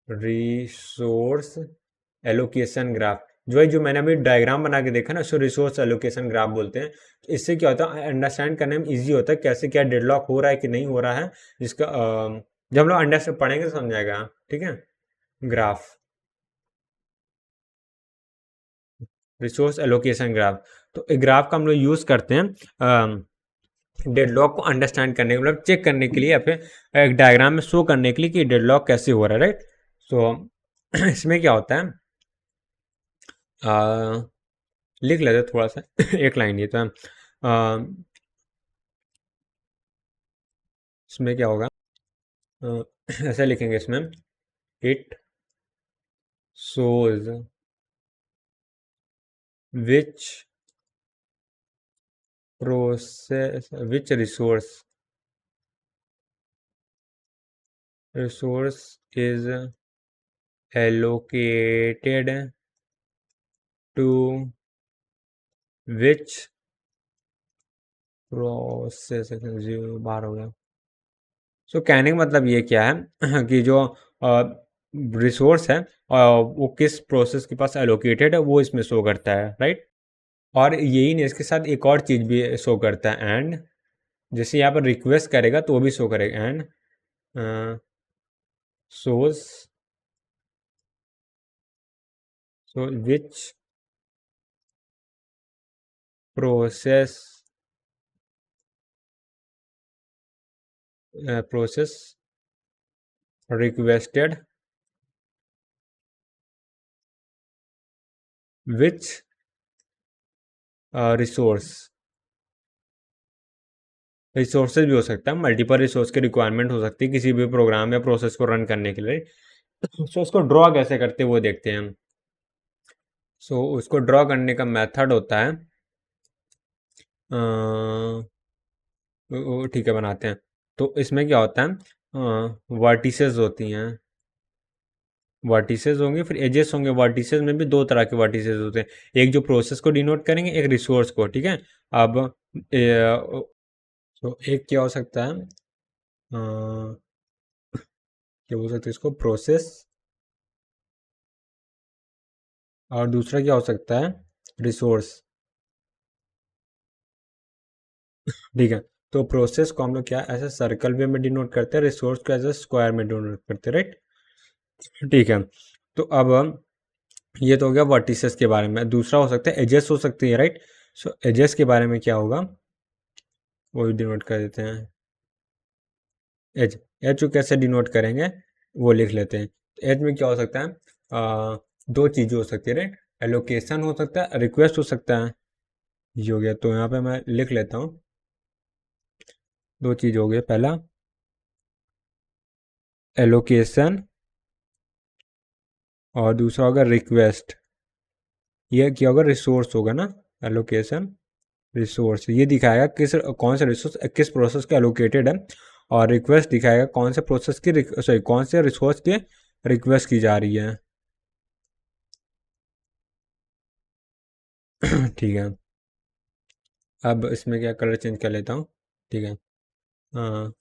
रिसोर्स एलोकेशन ग्राफ, जो है जो मैंने अभी डायग्राम बना के देखा ना, उसको रिसोर्स एलोकेशन ग्राफ बोलते हैं। तो इससे क्या होता है, अंडरस्टैंड करने में इजी होता है कैसे क्या डेडलॉक हो रहा है कि नहीं हो रहा है, जिसका जब हम लोग अंडरस्टैंड पढ़ेंगे तो समझाएगा, ठीक है। ग्राफ, रिसोर्स एलोकेशन ग्राफ, तो एक ग्राफ का हम लोग यूज करते हैं डेडलॉक को अंडरस्टैंड करने के, मतलब चेक करने के लिए, या फिर एक डायग्राम में शो करने के लिए कि डेडलॉक कैसे हो रहा है, राइट। सो इसमें क्या होता है, लिख लेते हैं थोड़ा सा एक लाइन ये तो है। इसमें क्या होगा, ऐसे लिखेंगे इसमें, it shows which process which resource is allocated to which process, बार हो गया। सो कहने का मतलब ये क्या है कि जो रिसोर्स है वो किस प्रोसेस के पास एलोकेटेड है वो इसमें शो करता है, राइट। और यही नहीं, इसके साथ एक और चीज़ भी शो करता है, एंड जैसे यहाँ पर रिक्वेस्ट करेगा तो वो भी शो करेगा, and shows so which process requested which resource, resources भी हो सकता है, मल्टीपल रिसोर्स की रिक्वायरमेंट हो सकती है किसी भी प्रोग्राम या प्रोसेस को रन करने के लिए। सो उसको ड्रॉ कैसे करते हैं वो देखते हैं हम। सो उसको ड्रॉ करने का मेथड होता है, ठीक है बनाते हैं। तो इसमें क्या होता है, वर्टिसेस होती हैं, वर्टिसेस होंगे, फिर एजेस होंगे। वर्टिसेस में भी दो तरह के वर्टिसेस होते हैं, एक जो प्रोसेस को डिनोट करेंगे, एक रिसोर्स को, ठीक है। अब तो एक क्या हो सकता है, क्या बोल सकते हैं इसको, प्रोसेस, और दूसरा क्या हो सकता है, रिसोर्स, ठीक है। तो प्रोसेस को हम लोग क्या ऐसे सर्कल वे में डिनोट करते हैं, रिसोर्स को ऐसे स्क्वायर में डिनोट करते हैं, राइट, ठीक है। तो अब ये तो हो गया वर्टिसेस के बारे में। दूसरा हो सकता है एजेस हो सकती है, राइट। सो एजेस के बारे में क्या होगा, वो भी डिनोट कर देते हैं, एज, एज को कैसे डिनोट करेंगे वो लिख लेते हैं। एज में क्या हो सकता है, दो चीज़ें हो सकती है, राइट। एलोकेशन हो सकता है, रिक्वेस्ट हो सकता है, ये हो गया। तो यहाँ पे मैं लिख लेता हूँ, दो चीज़ हो गई, पहला एलोकेशन और दूसरा होगा रिक्वेस्ट। ये क्या होगा, रिसोर्स होगा ना, एलोकेशन रिसोर्स, ये दिखाएगा किस कौन सा रिसोर्स किस प्रोसेस के एलोकेटेड है, और रिक्वेस्ट दिखाएगा कौन से प्रोसेस की सॉरी कौन से रिसोर्स की रिक्वेस्ट की जा रही है ठीक है। अब इसमें क्या कलर चेंज कर लेता हूँ, ठीक है। हाँ,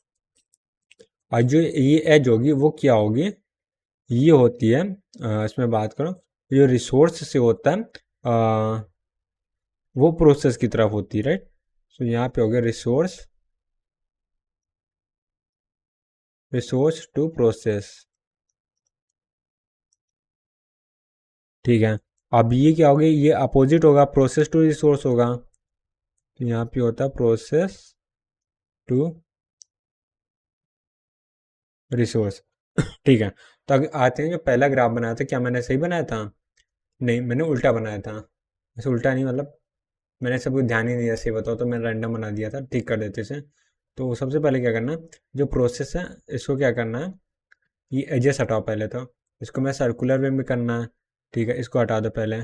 और जो ये एज होगी वो क्या होगी, ये होती है, इसमें बात करो, जो रिसोर्स से होता है वो प्रोसेस की तरफ होती है, राइट। सो यहाँ पे हो गया रिसोर्स, रिसोर्स टू प्रोसेस, ठीक है। अब ये क्या होगा, ये अपोजिट होगा, प्रोसेस टू रिसोर्स होगा। तो यहाँ पे होता है प्रोसेस टू रिसोर्स, ठीक है। तो अगर आते हैं जो पहला ग्राफ बनाया था, क्या मैंने सही बनाया था, नहीं मैंने उल्टा बनाया था, ऐसे उल्टा नहीं, मतलब मैंने सब कुछ ध्यान ही नहीं दिया, सही बताओ तो मैंने रैंडम बना दिया था, ठीक कर देते इसे। तो सबसे पहले क्या करना है, जो प्रोसेस है इसको क्या करना है, ये एजेस हटाओ पहले तो, इसको मैं सर्कुलर वे में करना है, ठीक है, इसको हटा दो पहले,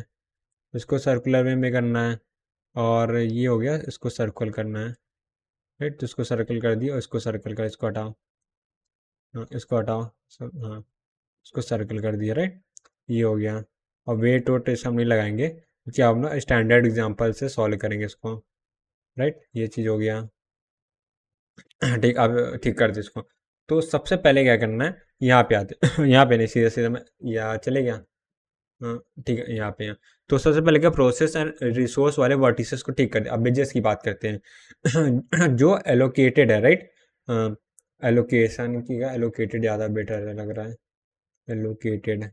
इसको सर्कुलर वे में करना है, और ये हो गया, इसको सर्कल करना है, राइट। तो इसको सर्कल कर दिया, और इसको सर्कल कर, इसको हटाओ, हाँ, इसको हटाओ सब, हाँ, इसको सर्कल कर दिया, राइट। ये हो गया। और वेट वोट इसे हम नहीं लगाएंगे क्योंकि हम ना स्टैंडर्ड एग्जांपल से सॉल्व करेंगे इसको, राइट। ये चीज़ हो गया। ठीक, अब ठीक कर दे इसको। तो सबसे पहले क्या करना है, यहाँ पे आते यहाँ पे नहीं, सीधे सीधे मैं यहाँ चले गया। हाँ, ठीक है, यहाँ पे हैं। तो सबसे पहले क्या, प्रोसेस एंड रिसोर्स वाले वर्टिसेस को ठीक कर दे। अब वेजेस की बात करते हैं जो एलोकेटेड है, राइट। एलोकेशन की क्या, एलोकेटेड ज़्यादा बेटर लग रहा है, एलोकेटेड।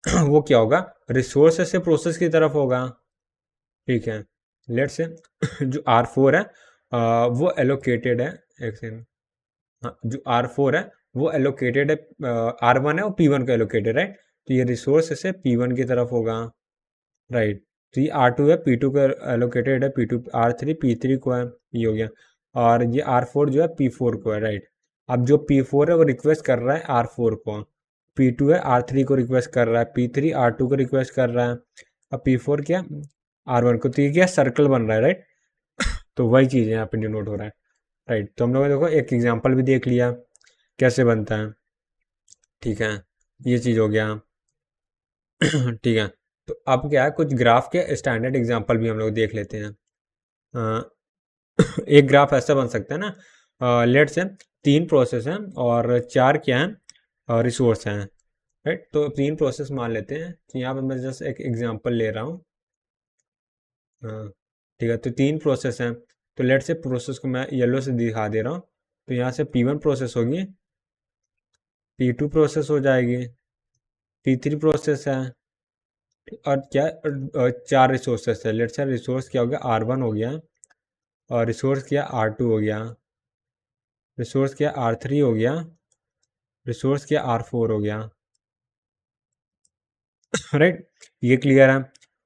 वो क्या होगा, रिसोर्स से प्रोसेस की तरफ होगा, ठीक है। लेट से जो R4 है वो एलोकेटेड है, एक सेकंड। हाँ, जो R4 है वो एलोकेटेड है, R1 है वो P1 को एलोकेटेड है, तो ये रिसोर्स से P1 की तरफ होगा, राइट। तो ये R2 है, P2 को एलोकेटेड है, P2 R3 P3 को है, ये हो गया। और ये R4 जो है P4 को है, राइट। अब जो P4 है वो रिक्वेस्ट कर रहा है R4 को, P2 है R3 को रिक्वेस्ट कर रहा है, P3 R2 को रिक्वेस्ट कर रहा है, अब P4 क्या, R1 को। तो ये क्या, सर्कल बन रहा है, राइट। तो वही चीज़ है यहाँ पे डिनोट हो रहा है, राइट। तो हम लोग ने देखो एक एग्जांपल भी देख लिया कैसे बनता है, ठीक है। ये चीज़ हो गया ठीक है। तो अब क्या है, कुछ ग्राफ के स्टैंडर्ड एग्जांपल भी हम लोग देख लेते हैं। अ, एक ग्राफ ऐसा बन सकता है ना, लेट से 3 प्रोसेस हैं और 4 क्या हैं, रिसोर्स हैं, राइट। तो 3 प्रोसेस मान लेते हैं, तो यहाँ पर मैं जस्ट एक एग्जांपल ले रहा हूँ। ठीक है, तो 3 प्रोसेस हैं, तो लेट से प्रोसेस को मैं येलो से दिखा दे रहा हूँ। तो यहाँ से P1 प्रोसेस होगी, P2 प्रोसेस हो जाएगी, P3 प्रोसेस है, और क्या 4 रिसोर्सेस है। लेट से रिसोर्स क्या हो गया, R1 हो गया, और रिसोर्स क्या R2 हो गया, रिसोर्स क्या R3 हो गया, रिसोर्स क्या R4 हो गया, राइट। ये क्लियर है,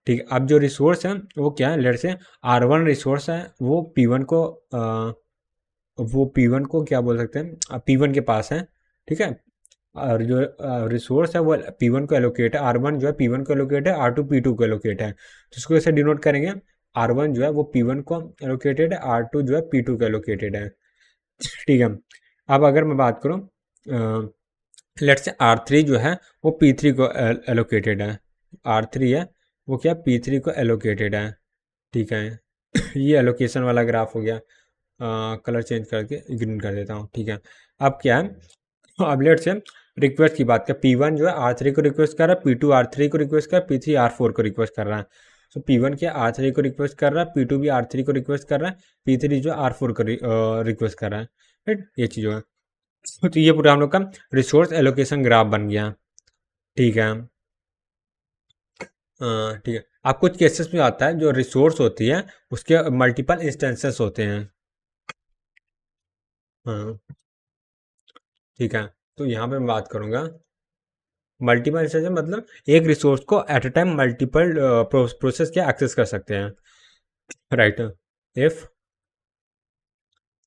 ठीक है। अब जो रिसोर्स है वो क्या है, लेट से R1 रिसोर्स है, वो P1 को क्या बोल सकते हैं, P1 के पास है, ठीक है। और जो रिसोर्स है वो P1 को एलोकेट है, R1 जो है P1 को एलोकेट है, R2 P2 को एलोकेट है, तो इसको कैसे डिनोट करेंगे, R1 जो है वो P1 को एलोकेटेड है, R2 जो है P2 को एलोकेटेड है, ठीक है। अब अगर मैं बात करूँ, लेट से R3 जो है वो P3 को एलोकेटेड है, R3 है वो क्या P3 को एलोकेटेड है, ठीक है। ये एलोकेशन वाला ग्राफ हो गया। कलर चेंज करके ग्रीन कर देता हूँ, ठीक है। अब क्या है, अब लेट से रिक्वेस्ट की बात करें, P1 जो है R3 को रिक्वेस्ट कर रहा है, P2 R3 को रिक्वेस्ट कर रहा है, P3 R4 को रिक्वेस्ट कर रहा है। तो P1 क्या R3 को रिक्वेस्ट कर रहा है, P2 भी R3 को रिक्वेस्ट कर रहा है, P3 जो R4 को रिक्वेस्ट कर रहा है, राइट। ये चीज़ है। तो ये पूरा हम लोग का रिसोर्स एलोकेशन ग्राफ बन गया, ठीक है। ठीक है। अब कुछ केसेस में आता है जो रिसोर्स होती है उसके मल्टीपल इंस्टेंसेस होते हैं, हाँ, ठीक है। तो यहाँ पे मैं बात करूँगा, मल्टीपल इंस्टेंस मतलब एक रिसोर्स को at a time multiple process के एक्सेस कर सकते हैं, right. If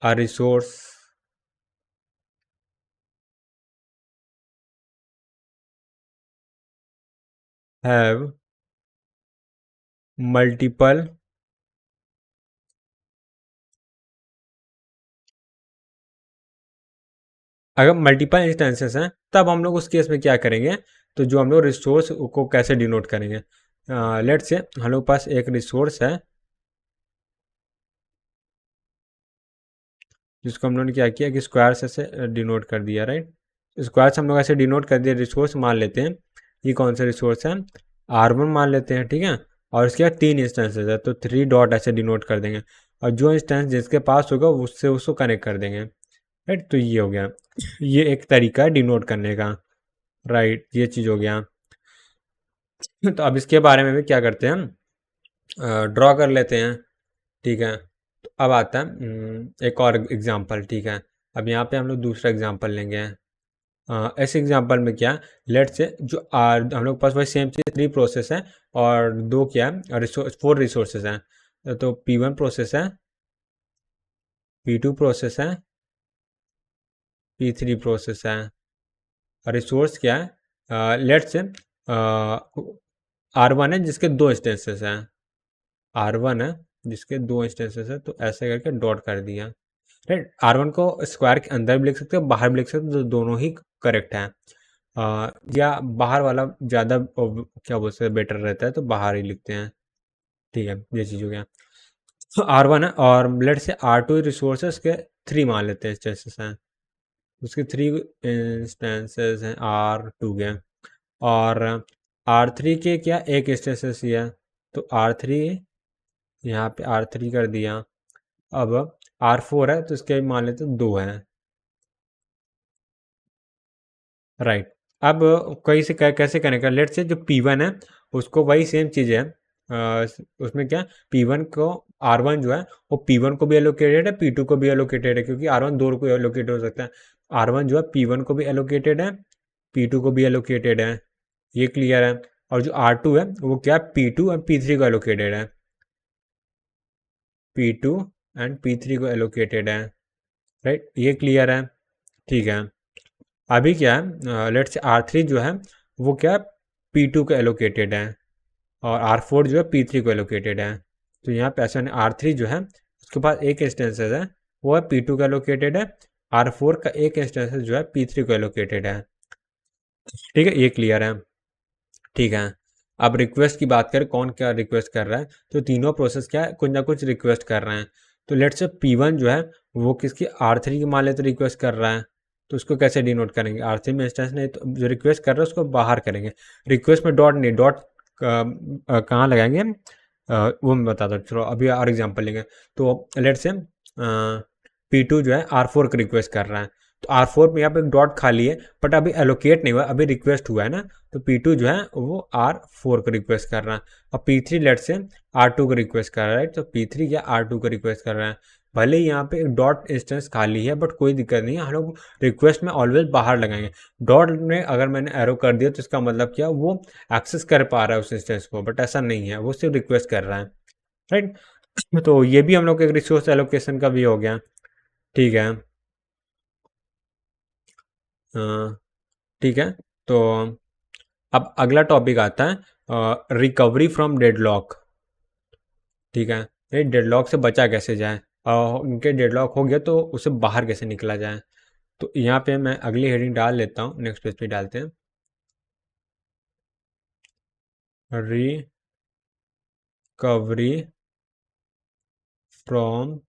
a resource have multiple अगर मल्टीपल इंस्टेंसेस हैं तब हम लोग उस केस में क्या करेंगे, तो जो हम लोग रिसोर्स को कैसे डिनोट करेंगे, लेट से हम लोग पास एक रिसोर्स है जिसको हम लोगों ने क्या किया कि स्क्वायर से डिनोट कर दिया, राइट। स्क्वायर से हम लोग ऐसे डिनोट कर दिया, रिसोर्स मान लेते हैं, ये कौन सा रिसोर्स है, R1 मान लेते हैं, ठीक है। और इसके बाद 3 इंस्टेंसेस है, तो 3 डॉट ऐसे डिनोट कर देंगे, और जो इंस्टेंस जिसके पास होगा उससे उसको कनेक्ट कर देंगे, राइट। तो ये हो गया, ये एक तरीका है डिनोट करने का, राइट। ये चीज़ हो गया। तो अब इसके बारे में भी क्या करते हैं, हम ड्रॉ कर लेते हैं, ठीक है। तो अब आता है एक और एग्जांपल, ठीक है। अब यहाँ पे हम लोग दूसरा एग्जांपल लेंगे। ऐसे एग्जांपल में क्या, लेट से जो आर हम लोग के पास वही सेम चीज़ 3 प्रोसेस है और 2 क्या है, 4 रिसोर्सेज हैं। तो P1 प्रोसेस है, P2 प्रोसेस है, P3 प्रोसेस है, और रिसोर्स क्या है, लेट से R1 है जिसके 2 इंस्टेंसेस हैं, R1 है जिसके 2 इंस्टेंसेस है, तो ऐसे करके डॉट कर दिया, राइट। R1 को स्क्वायर के अंदर भी लिख सकते हो, बाहर भी लिख सकते हो, तो दोनों ही करेक्ट हैं। या बाहर वाला ज़्यादा क्या बोलते हैं बेटर रहता है, तो बाहर ही लिखते हैं। ठीक है, ये चीज़ हो गया। तो R1 है और लेट से R2 रिसोर्सेस के 3 मान लेते हैं, इंस्टेंसेस हैं, उसके 3 इंस्टेंसेस हैं R2 के, और R3 के क्या एक इंस्टेंसेस ही है, तो R3 यहाँ पे R3 कर दिया। अब R4 है तो इसके मान लेते हैं 2 हैं, राइट। अब कहीं से कैसे करेंगे, लेट से जो P1 है उसको वही सेम चीज़ है, उसमें क्या P1 को R1 जो है वो P1 को भी एलोकेटेड है, P2 को भी एलोकेटेड है, क्योंकि R1 दो को एलोकेटेड हो सकता है। R1 जो है P1 को भी एलोकेटेड है, P2 को भी एलोकेटेड है, ये क्लियर है। और जो R2 है वो क्या P2 और P3 को एलोकेटेड है, P2 एंड P3 को एलोकेटेड है, राइट, ये क्लियर है। ठीक है, अभी क्या है, लेट्स से R3 जो है वो क्या P2 को एलोकेटेड है, और R4 जो है P3 को एलोकेटेड है। तो यहाँ पे ऐसा R3 जो है उसके पास एक इंस्टेंसेस है, वो है P2 का एलोकेटेड है, R4 का एक इंस्टेंसेस जो है P3 को एलोकेटेड है। ठीक है, ये क्लियर है। ठीक है, अब रिक्वेस्ट की बात करें, कौन क्या रिक्वेस्ट कर रहा है, तो तीनों प्रोसेस क्या है, कुछ ना कुछ रिक्वेस्ट कर रहे हैं। तो लेट से P1 जो है वो किसकी R3 की मान ले तो रिक्वेस्ट कर रहा है, तो उसको कैसे डिनोट करेंगे, R3 में इंस्टेंस नहीं, तो जो रिक्वेस्ट कर रहा है उसको बाहर करेंगे। रिक्वेस्ट में डॉट नहीं, डॉट कहाँ लगाएंगे, वो मैं बताता हूँ, चलो अभी और एग्जाम्पल लेंगे। तो लेट से P2 जो है R4 की रिक्वेस्ट कर रहा है, तो R4 में यहाँ पे डॉट खाली है, बट अभी एलोकेट नहीं हुआ, अभी रिक्वेस्ट हुआ है ना, तो P2 जो है वो R4 को रिक्वेस्ट कर रहा है, और P3 लेट से R2 को रिक्वेस्ट कर रहा है, तो P3 या R2 को रिक्वेस्ट कर रहा है। भले ही यहाँ पे एक डॉट इंस्टेंस खाली है, बट कोई दिक्कत नहीं है, हम लोग रिक्वेस्ट में ऑलवेज बाहर लगाएंगे। डॉट में अगर मैंने एरो कर दिया तो इसका मतलब क्या, वो एक्सेस कर पा रहा है उस इंस्टेंस को, बट ऐसा नहीं है, वो सिर्फ रिक्वेस्ट कर रहा है, राइट। तो ये भी हम लोग एक रिसोर्स एलोकेशन का भी हो गया। ठीक है, ठीक है। तो अब अगला टॉपिक आता है रिकवरी फ्रॉम डेडलॉक। ठीक है, ये डेडलॉक से बचा कैसे जाए, और उनके डेडलॉक हो गया तो उसे बाहर कैसे निकला जाए। तो यहाँ पे मैं अगली हेडिंग डाल लेता हूँ, नेक्स्ट पेज पे डालते हैं, रिकवरी फ्रॉम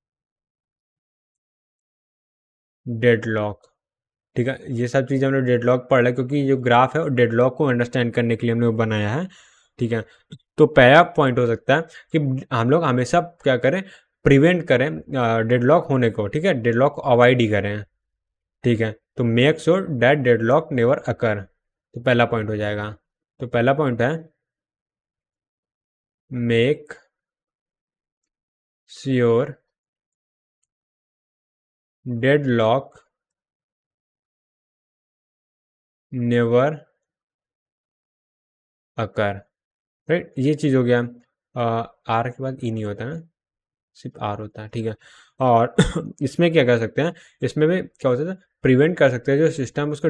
डेडलॉक। ठीक है, ये सब चीज़ हमने डेडलॉक पढ़ लिया, क्योंकि जो ग्राफ है वो डेडलॉक को अंडरस्टैंड करने के लिए हमने बनाया है। ठीक है, तो पहला पॉइंट हो सकता है कि हम लोग हमेशा क्या करें, प्रिवेंट करें डेडलॉक होने को। ठीक है, डेडलॉक को अवॉइड ही करें। ठीक है, तो make sure that deadlock never occur, तो पहला पॉइंट हो जाएगा। तो पहला पॉइंट है make sure deadlock never occur, right, ये चीज़ हो गया। आर के बाद ई नहीं होता है, सिर्फ आर होता है। ठीक है, और इसमें क्या कर सकते हैं, इसमें भी क्या हो सकता है, प्रिवेंट कर सकते हैं जो सिस्टम उसको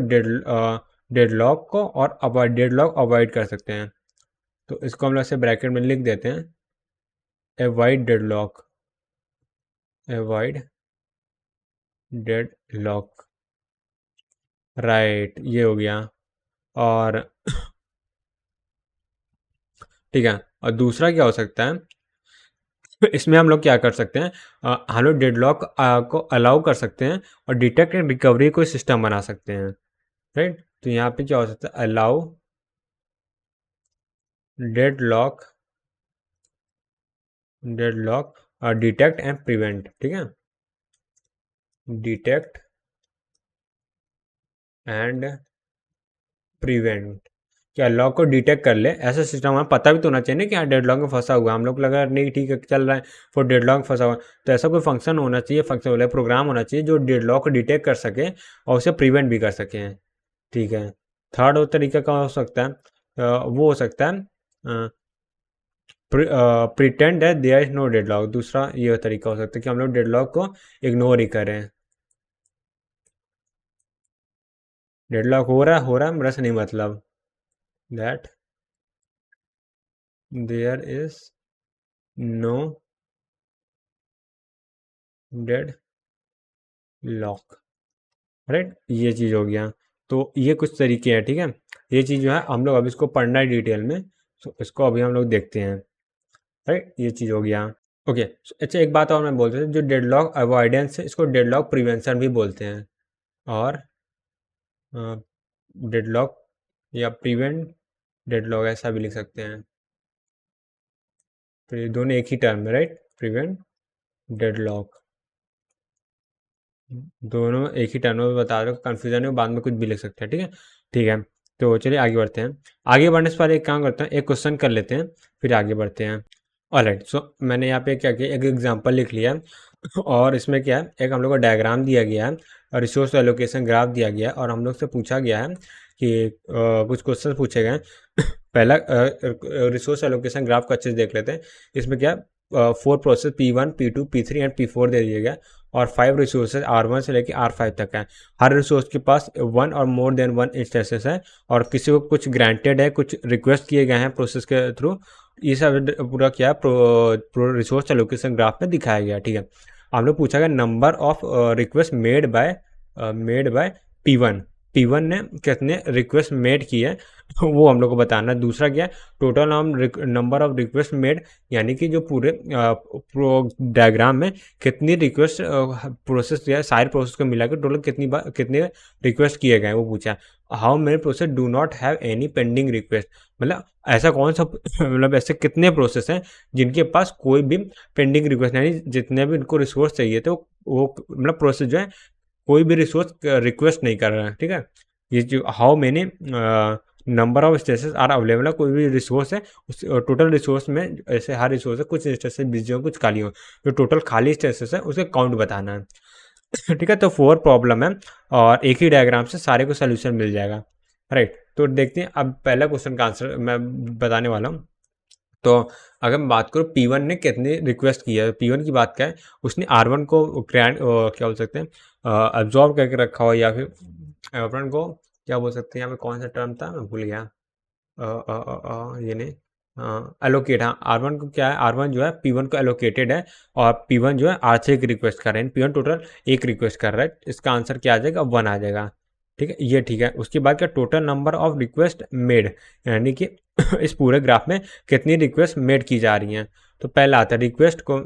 डेडलॉक को, और अवॉइड डेडलॉक अवॉइड कर सकते हैं। तो इसको हम लोग से ब्रैकेट में लिख देते हैं, avoid deadlock, avoid deadlock, right, ये हो गया। और ठीक है, और दूसरा क्या हो सकता है, इसमें हम लोग क्या कर सकते हैं, हम लोग डेडलॉक को अलाउ कर सकते हैं, और डिटेक्ट एंड रिकवरी को सिस्टम बना सकते हैं, राइट। तो यहाँ पे क्या हो सकता है, allow deadlock, deadlock, detect and prevent. ठीक है, डिटेक्ट एंड प्रिवेंट, क्या लॉक को डिटेक्ट कर ले, ऐसा सिस्टम हमें पता भी तो होना चाहिए ना कि हाँ डेडलॉक में फंसा हुआ, हम लोग लगा नहीं ठीक है चल रहा है, for डेडलॉक में फंसा हुआ, तो ऐसा कोई फंक्शन होना चाहिए, फंक्शन वाला प्रोग्राम होना चाहिए जो डेडलॉक को डिटेक्ट कर सके और उसे प्रिवेंट भी कर सके। ठीक है, थर्ड और तरीका का हो सकता है, वो हो सकता है प्रिटेंड है देयर इज नो डेडलॉक। दूसरा ये तरीका हो सकता है कि हम लोग डेडलॉक को इग्नोर ही करें, डेडलॉक हो रहा है मेरा से नहीं मतलब, that there is no lock, right, ये चीज़ हो गया। तो ये कुछ तरीके हैं, ठीक है। ये चीज़ जो है हम लोग अभी इसको पढ़ना है डिटेल में, तो इसको अभी हम लोग देखते हैं, राइट, ये चीज़ हो गया। ओके, अच्छा एक बात और मैं बोलते थे, जो डेडलॉक अवॉइडेंस है इसको डेडलॉक प्रिवेंशन भी बोलते हैं, और डेडलॉक या प्रिवेंट डेडलॉक ऐसा भी लिख सकते हैं। तो ये दोनों एक ही टर्म है, राइट, प्रिवेंट डेडलॉक, दोनों एक ही टर्म में बता रहे हो, कन्फ्यूजन है, बाद में कुछ भी लिख सकते हैं, ठीक है। ठीक है, तो चलिए आगे बढ़ते हैं। आगे बढ़ने से पहले एक काम करते हैं, एक क्वेश्चन कर लेते हैं, फिर आगे बढ़ते हैं। ऑलराइट, सो मैंने यहाँ पे क्या किया, एक एग्जांपल लिख लिया और इसमें क्या है, एक हम लोग को डायग्राम दिया गया है और रिसोर्स एलोकेशन ग्राफ दिया गया है, और हम लोग से पूछा गया है कि कुछ क्वेश्चन पूछे गए हैं। पहला रिसोर्स एलोकेशन ग्राफ को अच्छे से देख लेते हैं। इसमें क्या 4 process P1 P2 P3 and P4 दे दिए गया, और 5 रिसोर्सेज R1 से लेकर R5 तक है। हर रिसोर्स के पास 1 और मोर देन 1 इंस्टेंसेस है, और किसी को कुछ ग्रांटेड है, कुछ रिक्वेस्ट किए गए हैं प्रोसेस के थ्रू। ये सब पूरा क्या प्रो रिसोर्स एलोकेशन ग्राफ में दिखाया गया, ठीक है। हम लोग पूछा गया number of request made by P1, P1 ने कितने रिक्वेस्ट मेड की है वो हम लोग को बताना है। दूसरा क्या है, total number of request made, यानी कि जो पूरे डायग्राम में कितनी रिक्वेस्ट प्रोसेस या सारे प्रोसेस को मिला के टोटल कितने रिक्वेस्ट किए गए वो पूछा। How many process do not have any pending request, मतलब ऐसा कौन सा मतलब ऐसे कितने प्रोसेस हैं जिनके पास कोई भी पेंडिंग रिक्वेस्ट, यानी जितने भी उनको रिसोर्स चाहिए थे वो मतलब प्रोसेस जो है कोई भी रिसोर्स रिक्वेस्ट नहीं कर रहा है, ठीक है। ये जो how many number of states are available है, कोई भी रिसोर्स है उस टोटल रिसोर्स में, ऐसे हर रिसोर्स है कुछ स्टेसेस बिजी हो कुछ खाली हो, जो टोटल खाली स्टेसेस है उसके काउंट बताना है। ठीक है, तो 4 प्रॉब्लम है और एक ही डायग्राम से सारे को सोल्यूशन मिल जाएगा, राइट। तो देखते हैं अब पहला क्वेश्चन का आंसर मैं बताने वाला हूँ। तो अगर मैं बात करूँ P1 ने कितनी रिक्वेस्ट की है, P1 की बात क्या है, उसने R1 को क्या बोल सकते हैं, अब्जॉर्ब करके रखा हो, या फिर R1 को क्या बोल सकते हैं, यहाँ पे कौन सा टर्म था मैं भूल गया, ये नहीं, एलोकेट, हाँ, R1 को क्या है, R1 जो है P1 को एलोकेटेड है, और P1 जो है R3 की रिक्वेस्ट कर रहे हैं, P1 टोटल एक रिक्वेस्ट कर रहा है, इसका आंसर क्या आ जाएगा, 1 आ जाएगा, ठीक है, ये ठीक है। उसके बाद क्या, total number of request made, यानी कि इस पूरे ग्राफ में कितनी रिक्वेस्ट मेड की जा रही हैं। तो पहला आता है रिक्वेस्ट को,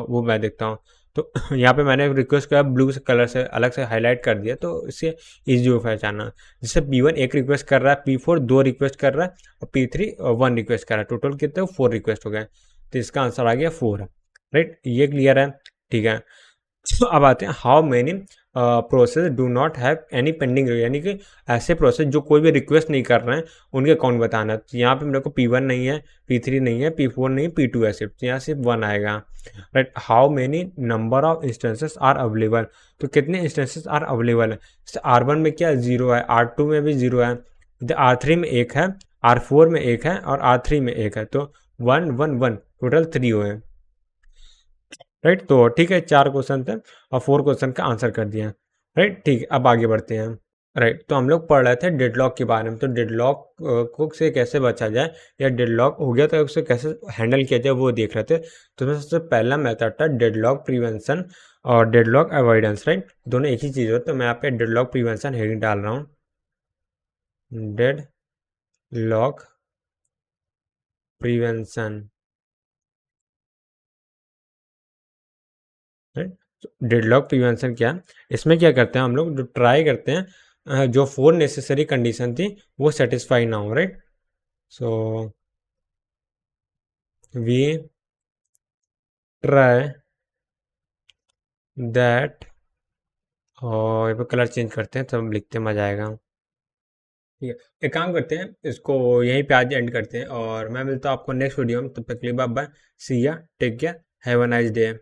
वो मैं देखता हूँ। तो यहाँ पे मैंने रिक्वेस्ट का ब्लू से कलर से अलग से हाईलाइट कर दिया, तो इससे ईजी हो पहचानना। जैसे P1 एक रिक्वेस्ट कर रहा है, P4 2 रिक्वेस्ट कर रहा है, और P3 1 रिक्वेस्ट कर रहा है, टोटल कितने 4 रिक्वेस्ट हो गए, तो इसका आंसर आ गया 4, राइट, ये क्लियर है, ठीक है। अब आते हैं how many process do not have any pending, यानी कि ऐसे प्रोसेस जो कोई भी रिक्वेस्ट नहीं कर रहे हैं उनके अकाउंट बताना है। तो यहाँ पे मेरे को P1 नहीं है, P3 नहीं है, P4 नहीं है, P2 है सिर्फ, तो यहाँ सिर्फ 1 आएगा, right. How many number of instances are available, तो कितने इंस्टेंसेस आर अवेलेबल है। जैसे R1 में क्या 0 है, R2 में भी 0 है, R3 में 1 है, R4 में 1 है, और R3 में 1 है, तो 1 1 1 टोटल 3 हुए हैं, राइट। तो ठीक है, 4 क्वेश्चन थे और 4 क्वेश्चन का आंसर कर दिया, राइट। ठीक है, अब आगे बढ़ते हैं, राइट। तो हम लोग पढ़ रहे थे डेडलॉक के बारे में, तो डेडलॉक को से कैसे बचा जाए, या डेडलॉक हो गया तो उसे कैसे हैंडल किया जाए वो देख रहे थे। तो इसमें सबसे पहला मेथड था डेडलॉक प्रिवेंशन और डेडलॉक अवॉइडेंस, राइट, दोनों एक ही चीज़ हो। तो मैं यहाँ पे डेडलॉक प्रिवेंशन हेडिंग डाल रहा हूँ, डेडलॉक प्रिवेंशन, डेडलॉक प्रिवेंशन क्या है, इसमें क्या करते हैं हम लोग, जो ट्राई करते हैं जो 4 नेसेसरी कंडीशन थी वो सेटिस्फाई ना हो, right. So we try that, और यहाँ पे कलर चेंज करते हैं तब हम लिखते मजा आएगा, ठीक है। एक काम करते हैं, इसको यहीं पे आज एंड करते हैं, और मैं मिलता हूँ आपको नेक्स्ट वीडियो में, तब तक के लिए bye bye, see ya, take care, have a nice day.